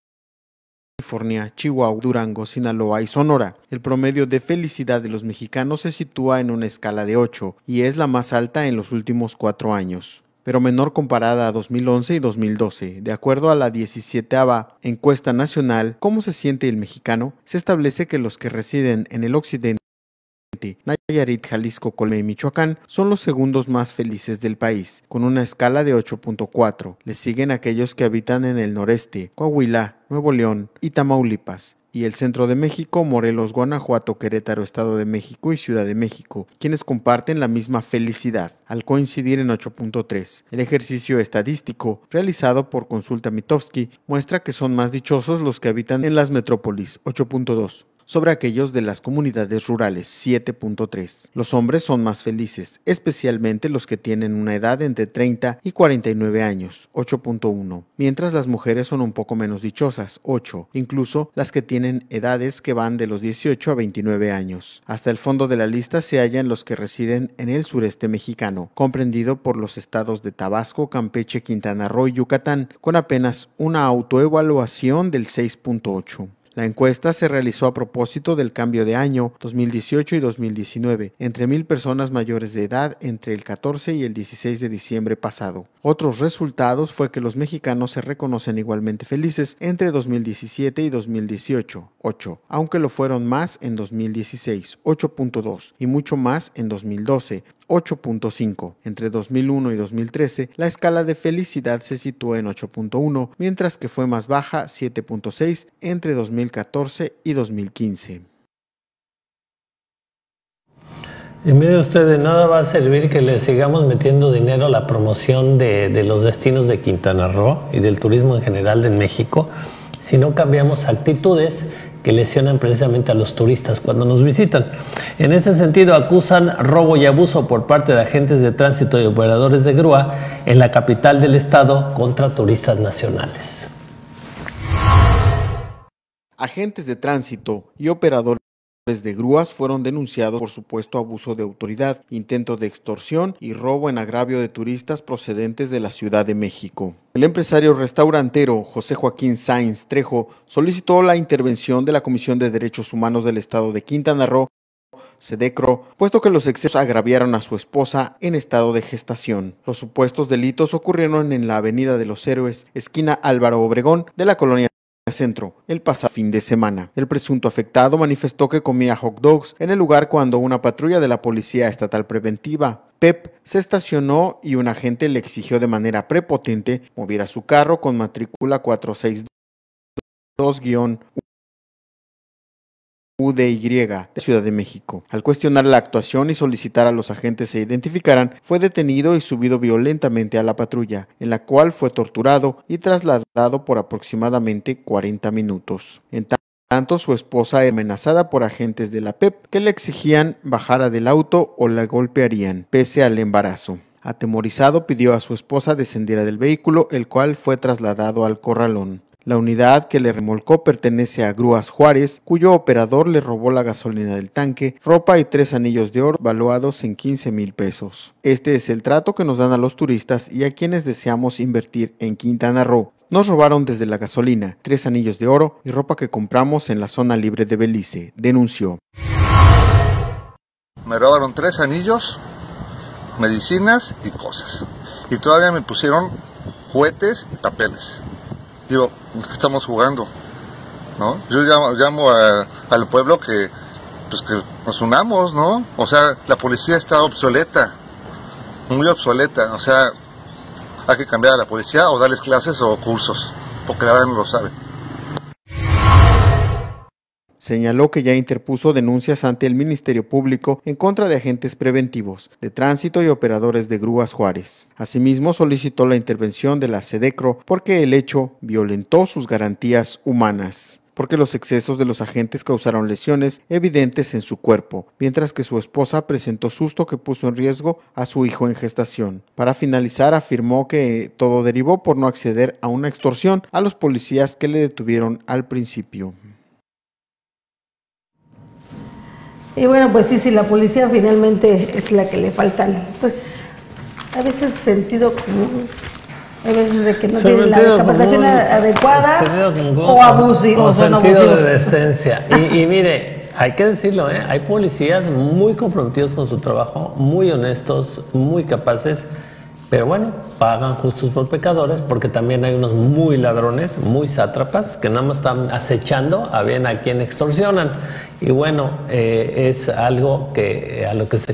Chihuahua, Durango, Sinaloa y Sonora. El promedio de felicidad de los mexicanos se sitúa en una escala de 8 y es la más alta en los últimos 4 años, pero menor comparada a 2011 y 2012. De acuerdo a la 17ª encuesta nacional ¿Cómo se siente el mexicano?, se establece que los que residen en el occidente, Nayarit, Jalisco, Colima y Michoacán, son los segundos más felices del país, con una escala de 8.4. Les siguen aquellos que habitan en el noreste, Coahuila, Nuevo León y Tamaulipas, y el centro de México, Morelos, Guanajuato, Querétaro, Estado de México y Ciudad de México, quienes comparten la misma felicidad, al coincidir en 8.3. El ejercicio estadístico, realizado por Consulta Mitofsky, muestra que son más dichosos los que habitan en las metrópolis, 8.2. sobre aquellos de las comunidades rurales, 7.3. Los hombres son más felices, especialmente los que tienen una edad entre 30 y 49 años, 8.1, mientras las mujeres son un poco menos dichosas, 8, incluso las que tienen edades que van de los 18 a 29 años. Hasta el fondo de la lista se hallan los que residen en el sureste mexicano, comprendido por los estados de Tabasco, Campeche, Quintana Roo y Yucatán, con apenas una autoevaluación del 6.8. La encuesta se realizó a propósito del cambio de año 2018 y 2019 entre 1,000 personas mayores de edad entre el 14 y el 16 de diciembre pasado. Otros resultados fue que los mexicanos se reconocen igualmente felices entre 2017 y 2018, 8, aunque lo fueron más en 2016, 8.2, y mucho más en 2012, 8.5. Entre 2001 y 2013, la escala de felicidad se situó en 8.1, mientras que fue más baja, 7.6, entre 2014 y 2015. Y mire usted, de nada va a servir que le sigamos metiendo dinero a la promoción de los destinos de Quintana Roo y del turismo en general de México si no cambiamos actitudes que lesionan precisamente a los turistas cuando nos visitan. En ese sentido, acusan robo y abuso por parte de agentes de tránsito y operadores de grúa en la capital del estado contra turistas nacionales. Agentes de tránsito y operadores de grúas fueron denunciados por supuesto abuso de autoridad, intento de extorsión y robo en agravio de turistas procedentes de la Ciudad de México. El empresario restaurantero José Joaquín Sáenz Trejo solicitó la intervención de la Comisión de Derechos Humanos del Estado de Quintana Roo, SEDECRO, puesto que los excesos agraviaron a su esposa en estado de gestación. Los supuestos delitos ocurrieron en la Avenida de los Héroes, esquina Álvaro Obregón, de la colonia Centro el pasado fin de semana. El presunto afectado manifestó que comía hot dogs en el lugar cuando una patrulla de la Policía Estatal Preventiva, PEP, se estacionó y un agente le exigió de manera prepotente moviera su carro con matrícula 462-UDY de Ciudad de México. Al cuestionar la actuación y solicitar a los agentes se identificaran, fue detenido y subido violentamente a la patrulla, en la cual fue torturado y trasladado por aproximadamente 40 minutos. En tanto, su esposa era amenazada por agentes de la PEP que le exigían bajara del auto o la golpearían, pese al embarazo. Atemorizado, pidió a su esposa descendiera del vehículo, el cual fue trasladado al corralón. La unidad que le remolcó pertenece a Grúas Juárez, cuyo operador le robó la gasolina del tanque, ropa y 3 anillos de oro valuados en 15,000 pesos. Este es el trato que nos dan a los turistas y a quienes deseamos invertir en Quintana Roo. Nos robaron desde la gasolina, 3 anillos de oro y ropa que compramos en la zona libre de Belice, denunció. Me robaron 3 anillos, medicinas y cosas. Y todavía me pusieron juguetes y papeles. Digo, ¿qué estamos jugando? ¿No? Yo llamo al pueblo que nos unamos, ¿no? O sea, la policía está obsoleta, muy obsoleta. O sea, hay que cambiar a la policía o darles clases o cursos, porque la verdad no lo saben. Señaló que ya interpuso denuncias ante el Ministerio Público en contra de agentes preventivos de tránsito y operadores de Grúas Juárez. Asimismo, solicitó la intervención de la SEDECRO porque el hecho violentó sus garantías humanas, porque los excesos de los agentes causaron lesiones evidentes en su cuerpo, mientras que su esposa presentó susto que puso en riesgo a su hijo en gestación. Para finalizar, afirmó que todo derivó por no acceder a una extorsión a los policías que le detuvieron al principio. Y bueno, pues sí, la policía finalmente es la que le faltan, pues, a veces sentido común, a veces de que no tiene la capacitación adecuada o abusivos o sentido de decencia. Y mire, hay que decirlo, hay policías muy comprometidos con su trabajo, muy honestos, muy capaces, pero bueno, pagan justos por pecadores, porque también hay unos muy ladrones, muy sátrapas, que nada más están acechando a bien a quien extorsionan. Y bueno, es algo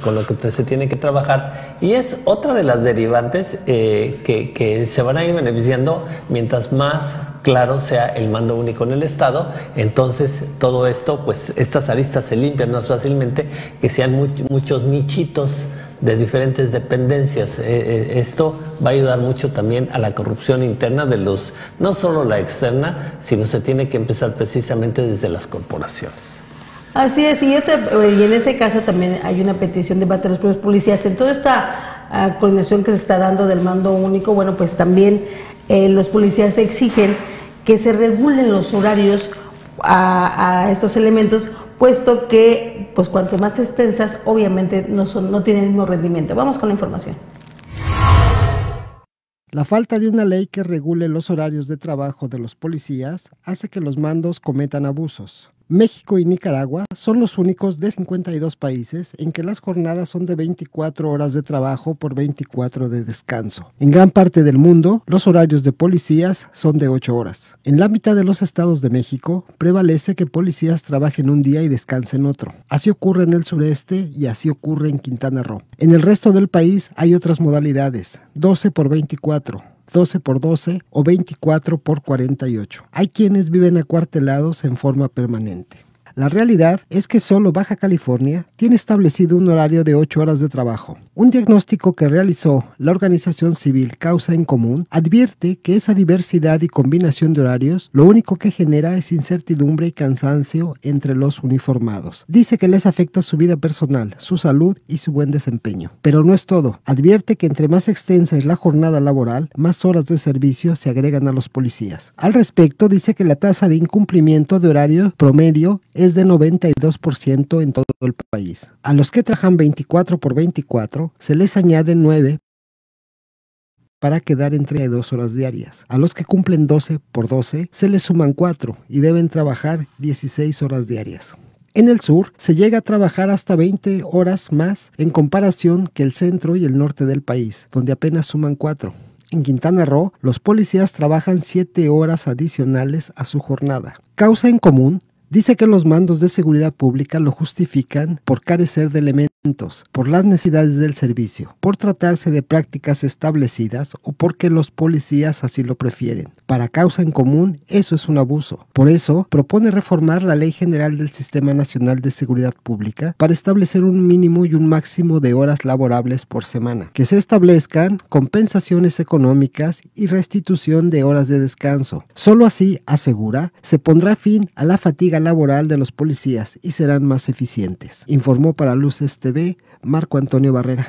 con lo que se tiene que trabajar. Y es otra de las derivantes que se van a ir beneficiando mientras más claro sea el mando único en el Estado. Entonces, todo esto, pues estas aristas se limpian más fácilmente, que sean muchos nichitos de diferentes dependencias. Esto va a ayudar mucho también a la corrupción interna de no solo la externa, sino se tiene que empezar precisamente desde las corporaciones. Así es, y en ese caso también hay una petición de parte de los propios policías. En toda esta coordinación que se está dando del mando único, bueno, pues también los policías exigen que se regulen los horarios a estos elementos, puesto que pues cuanto más extensas, obviamente no tienen el mismo rendimiento. Vamos con la información. La falta de una ley que regule los horarios de trabajo de los policías hace que los mandos cometan abusos. México y Nicaragua son los únicos de 52 países en que las jornadas son de 24 horas de trabajo por 24 de descanso. En gran parte del mundo, los horarios de policías son de 8 horas. En la mitad de los estados de México, prevalece que policías trabajen un día y descansen otro. Así ocurre en el sureste y así ocurre en Quintana Roo. En el resto del país hay otras modalidades, 12 por 24. 12 por 12 o 24 por 48. Hay quienes viven acuartelados en forma permanente. La realidad es que solo Baja California tiene establecido un horario de 8 horas de trabajo. Un diagnóstico que realizó la organización civil Causa en Común advierte que esa diversidad y combinación de horarios lo único que genera es incertidumbre y cansancio entre los uniformados. Dice que les afecta su vida personal, su salud y su buen desempeño. Pero no es todo. Advierte que entre más extensa es la jornada laboral, más horas de servicio se agregan a los policías. Al respecto, dice que la tasa de incumplimiento de horario promedio es de 92% en todo el país. A los que trabajan 24 por 24 se les añaden 9 para quedar entre 2 horas diarias. A los que cumplen 12 por 12 se les suman 4 y deben trabajar 16 horas diarias. En el sur se llega a trabajar hasta 20 horas más en comparación que el centro y el norte del país, donde apenas suman 4. En Quintana Roo, los policías trabajan 7 horas adicionales a su jornada. Causa en Común dice que los mandos de seguridad pública lo justifican por carecer de elementos, por las necesidades del servicio, por tratarse de prácticas establecidas o porque los policías así lo prefieren. Para Causa en Común, eso es un abuso. Por eso, propone reformar la Ley General del Sistema Nacional de Seguridad Pública para establecer un mínimo y un máximo de horas laborables por semana, que se establezcan compensaciones económicas y restitución de horas de descanso. Solo así, asegura, se pondrá fin a la fatiga laboral de los policías y serán más eficientes. Informó para Luces TV Marco Antonio Barrera.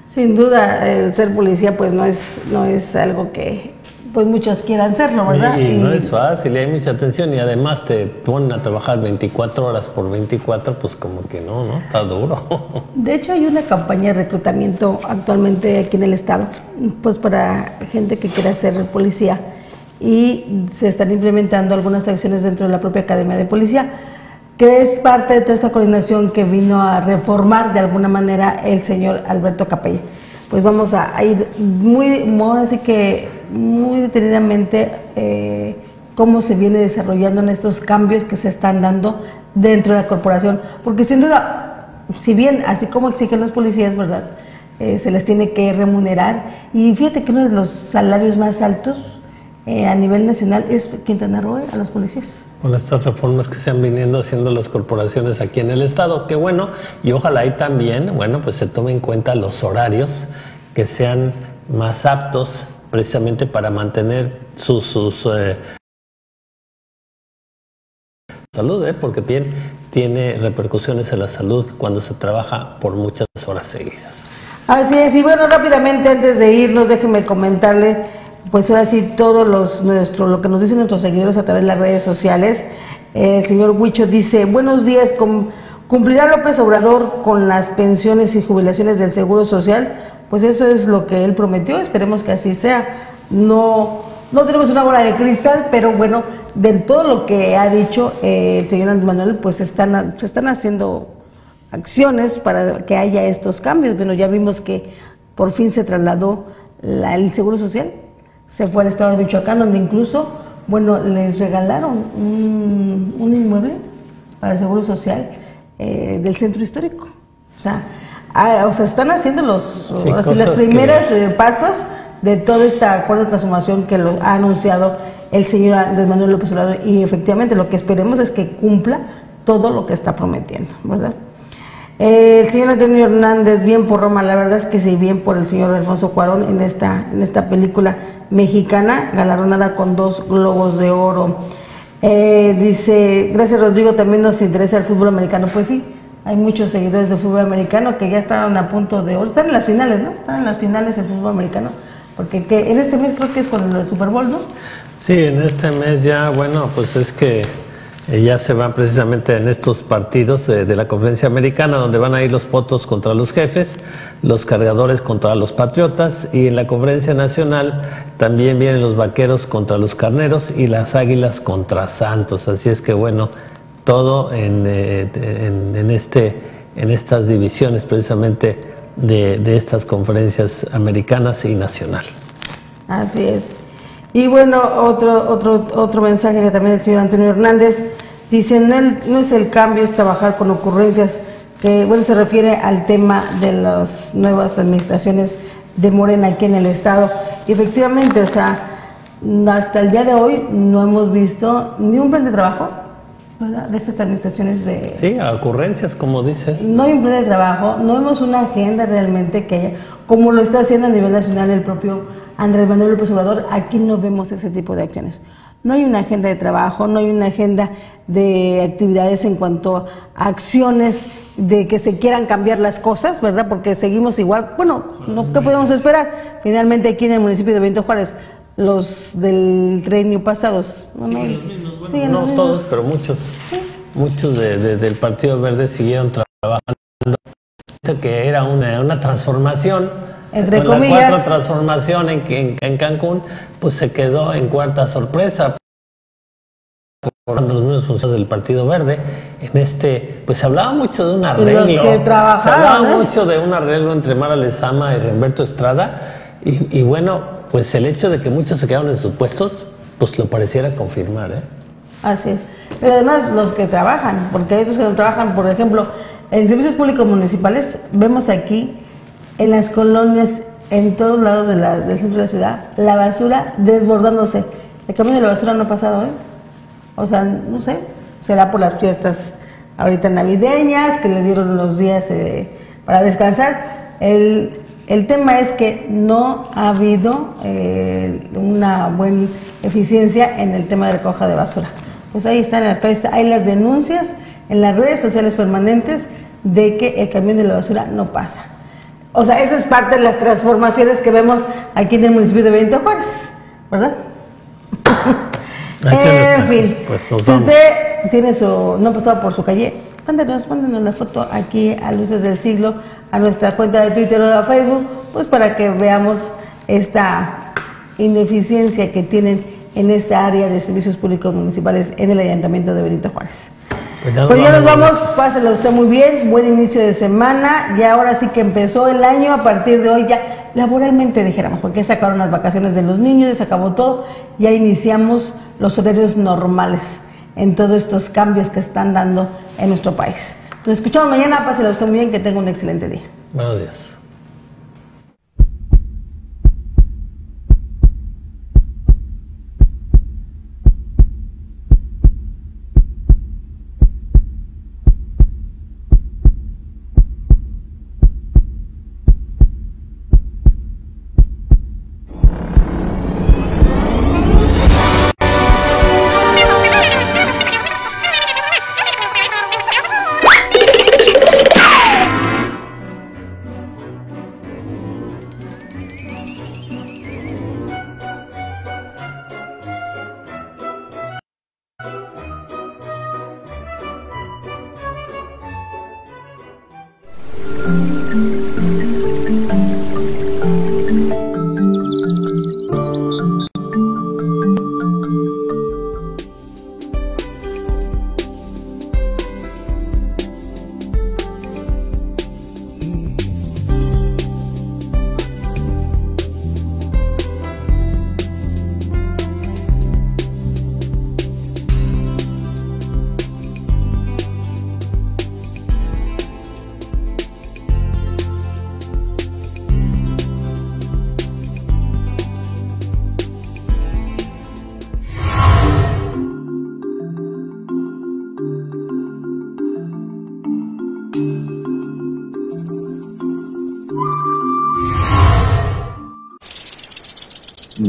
Sin duda, el ser policía pues no es algo que pues muchos quieran serlo, ¿verdad? Y no es fácil, hay mucha tensión y además te ponen a trabajar 24 horas por 24, pues como que no, está duro. De hecho, hay una campaña de reclutamiento actualmente aquí en el estado, pues para gente que quiera ser policía, y se están implementando algunas acciones dentro de la propia Academia de Policía, que es parte de toda esta coordinación que vino a reformar de alguna manera el señor Alberto Capella. Pues vamos a ir muy detenidamente cómo se viene desarrollando en estos cambios que se están dando dentro de la corporación, porque sin duda, si bien así como exigen los policías, ¿verdad?, se les tiene que remunerar, y fíjate que uno de los salarios más altos a nivel nacional es Quintana Roo a los policías. Con estas reformas que se han viniendo haciendo las corporaciones aquí en el estado, qué bueno, y ojalá ahí también, pues se tome en cuenta los horarios que sean más aptos precisamente para mantener sus salud, porque tiene repercusiones en la salud cuando se trabaja por muchas horas seguidas. Así es, y bueno, rápidamente antes de irnos, déjenme comentarle pues ahora sí todo lo que nos dicen nuestros seguidores a través de las redes sociales. El señor Huicho dice: buenos días, ¿cumplirá López Obrador con las pensiones y jubilaciones del Seguro Social? Pues eso es lo que él prometió, esperemos que así sea. No tenemos una bola de cristal, pero bueno, de todo lo que ha dicho el señor Andrés Manuel, pues se están haciendo acciones para que haya estos cambios. Bueno, ya vimos que por fin se trasladó el Seguro Social, se fue al estado de Michoacán, donde incluso, les regalaron un inmueble para el Seguro Social del centro histórico. O sea, están haciendo los primeros pasos de todo este acuerdo de transformación que lo ha anunciado el señor Andrés Manuel López Obrador, y efectivamente lo que esperemos es que cumpla todo lo que está prometiendo, ¿verdad? El señor Antonio Hernández, bien por Roma, la verdad es que sí, bien por el señor Alfonso Cuarón en esta película mexicana, galardonada con 2 Globos de Oro. Dice, gracias Rodrigo, también nos interesa el fútbol americano. Pues sí, hay muchos seguidores del fútbol americano que ya estaban a punto de, están en las finales, ¿no? Están en las finales del fútbol americano, porque en este mes creo que es con el Super Bowl, ¿no? Sí, en este mes ya, pues es que ya se van precisamente en estos partidos de la conferencia americana, donde van a ir los Potros contra los Jefes, los Cargadores contra los Patriotas, y en la conferencia nacional también vienen los Vaqueros contra los Carneros y las Águilas contra Santos. Así es que todo en estas divisiones precisamente de estas conferencias americanas y nacional. Así es. Y otro mensaje que también el señor Antonio Hernández dice: no es el cambio, es trabajar con ocurrencias, que se refiere al tema de las nuevas administraciones de Morena aquí en el estado. Y efectivamente, hasta el día de hoy no hemos visto ni un plan de trabajo, ¿verdad?, de estas administraciones de... Sí, ocurrencias, como dices. No hay un plan de trabajo, no vemos una agenda realmente que haya, como lo está haciendo a nivel nacional el propio Andrés Manuel López Obrador. Aquí no vemos ese tipo de acciones. No hay una agenda de trabajo, no hay una agenda de actividades en cuanto a acciones de que se quieran cambiar las cosas, ¿verdad? Porque seguimos igual. ¿Qué podemos esperar? Finalmente aquí en el municipio de Benito Juárez, los del trienio pasados. Los mismos, no todos, pero muchos. ¿Sí? Muchos del Partido Verde siguieron trabajando, que era una transformación. Entre con comillas. La 4 transformación en Cancún, pues se quedó en cuarta sorpresa. los mismos funcionarios del Partido Verde. Pues se hablaba mucho de un arreglo. Los que trabajaron, se hablaba mucho de un arreglo entre Mara Lezama y Humberto Estrada. Y bueno, pues el hecho de que muchos se quedaron en sus puestos, pues lo pareciera confirmar, ¿eh? Así es. Pero además los que trabajan, porque hay otros que no trabajan, por ejemplo, en servicios públicos municipales, vemos aquí en las colonias, en todos lados del centro de la ciudad, la basura desbordándose. El camión de la basura no ha pasado, ¿eh? O sea, no sé, será por las fiestas ahorita navideñas, que les dieron los días para descansar. El tema es que no ha habido una buena eficiencia en el tema de recoja de basura. Pues ahí están en las calles, hay las denuncias en las redes sociales permanentes de que el camión de la basura no pasa. O sea, esa es parte de las transformaciones que vemos aquí en el municipio de Benito Juárez, ¿verdad? En fin, pues si usted tiene no ha pasado por su calle, mándenos la foto aquí a Luces del Siglo, a nuestra cuenta de Twitter o de Facebook, pues para que veamos esta ineficiencia que tienen en esta área de servicios públicos municipales en el Ayuntamiento de Benito Juárez. Pues ya nos vamos, pásela usted muy bien, buen inicio de semana, y ahora sí que empezó el año a partir de hoy ya laboralmente, dijéramos, porque se acabaron las vacaciones de los niños, se acabó todo, ya iniciamos los horarios normales en todos estos cambios que están dando en nuestro país. Nos escuchamos mañana, pásela usted muy bien, que tenga un excelente día. Buenos días.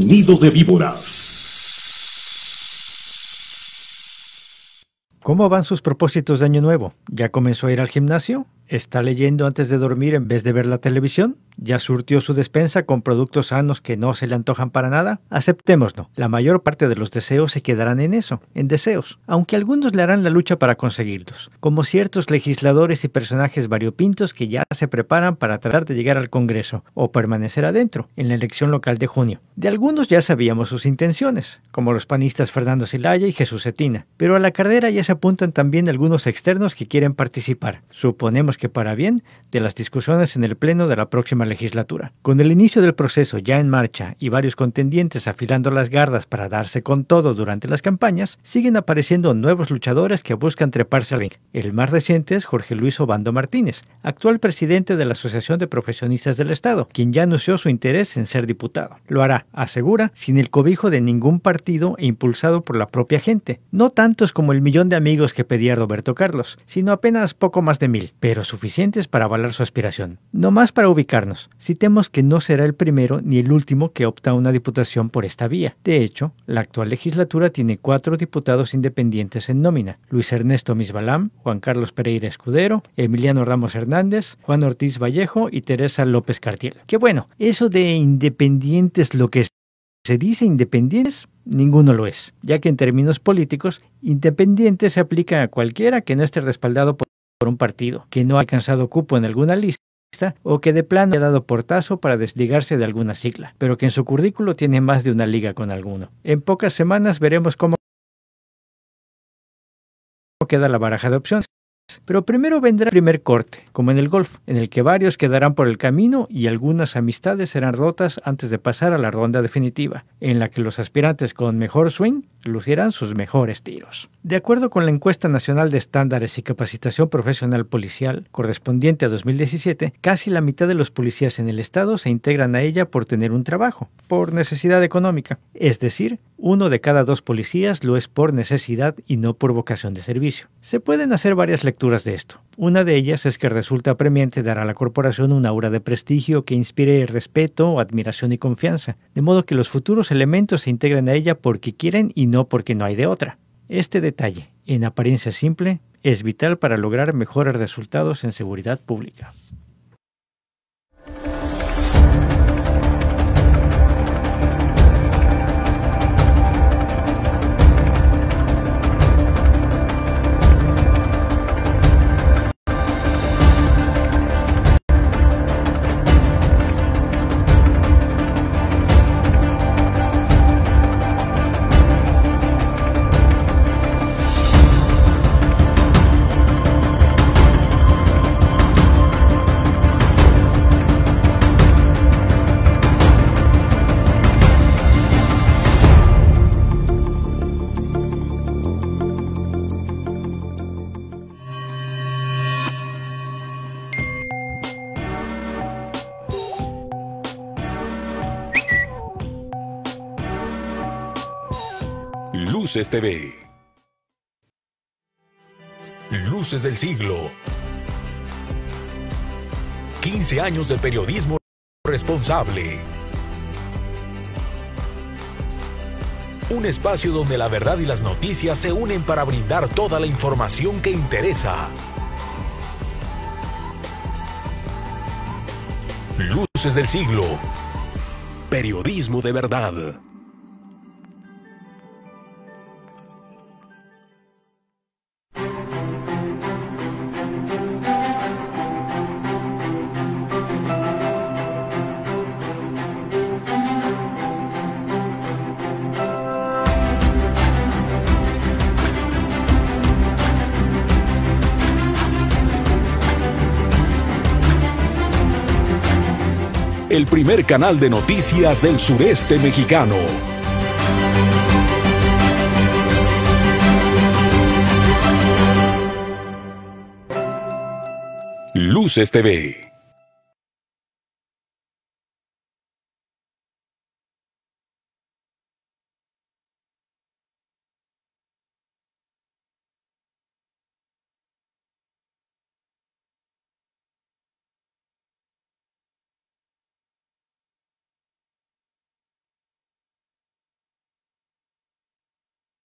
Nido de víboras. ¿Cómo van sus propósitos de año nuevo? ¿Ya comenzó a ir al gimnasio? ¿Está leyendo antes de dormir en vez de ver la televisión? ¿Ya surtió su despensa con productos sanos que no se le antojan para nada? Aceptémoslo, la mayor parte de los deseos se quedarán en eso, en deseos, aunque algunos le harán la lucha para conseguirlos, como ciertos legisladores y personajes variopintos que ya se preparan para tratar de llegar al Congreso, o permanecer adentro, en la elección local de junio. De algunos ya sabíamos sus intenciones, como los panistas Fernando Zelaya y Jesús Cetina, pero a la carrera ya se apuntan también algunos externos que quieren participar, suponemos que para bien, de las discusiones en el Pleno de la próxima legislatura. Con el inicio del proceso ya en marcha y varios contendientes afilando las gardas para darse con todo durante las campañas, siguen apareciendo nuevos luchadores que buscan treparse al ring. El más reciente es Jorge Luis Obando Martínez, actual presidente de la Asociación de Profesionistas del Estado, quien ya anunció su interés en ser diputado. Lo hará, asegura, sin el cobijo de ningún partido e impulsado por la propia gente. No tantos como el millón de amigos que pedía Roberto Carlos, sino apenas poco más de 1000, pero suficientes para avalar su aspiración. No más para ubicarnos, citemos que no será el primero ni el último que opta a una diputación por esta vía. De hecho, la actual legislatura tiene 4 diputados independientes en nómina: Luis Ernesto Misbalam, Juan Carlos Pereira Escudero, Emiliano Ramos Hernández, Juan Ortiz Vallejo y Teresa López Cartiel. Que bueno, eso de independientes, lo que se dice independientes, ninguno lo es, ya que en términos políticos, independiente se aplica a cualquiera que no esté respaldado por un partido, que no ha alcanzado cupo en alguna lista o que de plano ha dado portazo para desligarse de alguna sigla, pero que en su currículo tiene más de una liga con alguno. En pocas semanas veremos cómo queda la baraja de opciones. Pero primero vendrá el primer corte, como en el golf, en el que varios quedarán por el camino y algunas amistades serán rotas antes de pasar a la ronda definitiva, en la que los aspirantes con mejor swing lucirán sus mejores tiros. De acuerdo con la Encuesta Nacional de Estándares y Capacitación Profesional Policial, correspondiente a 2017, casi la mitad de los policías en el estado se integran a ella por tener un trabajo, por necesidad económica. Es decir, 1 de cada 2 policías lo es por necesidad y no por vocación de servicio. Se pueden hacer varias lecturas de esto. Una de ellas es que resulta apremiante dar a la corporación un aura de prestigio que inspire respeto, admiración y confianza, de modo que los futuros elementos se integren a ella porque quieren y no porque no hay de otra. Este detalle, en apariencia simple, es vital para lograr mejores resultados en seguridad pública. Luces TV. Luces del siglo. 15 años de periodismo responsable. Un espacio donde la verdad y las noticias se unen para brindar toda la información que interesa. Luces del siglo. Periodismo de verdad. El primer canal de noticias del sureste mexicano. Luces TV.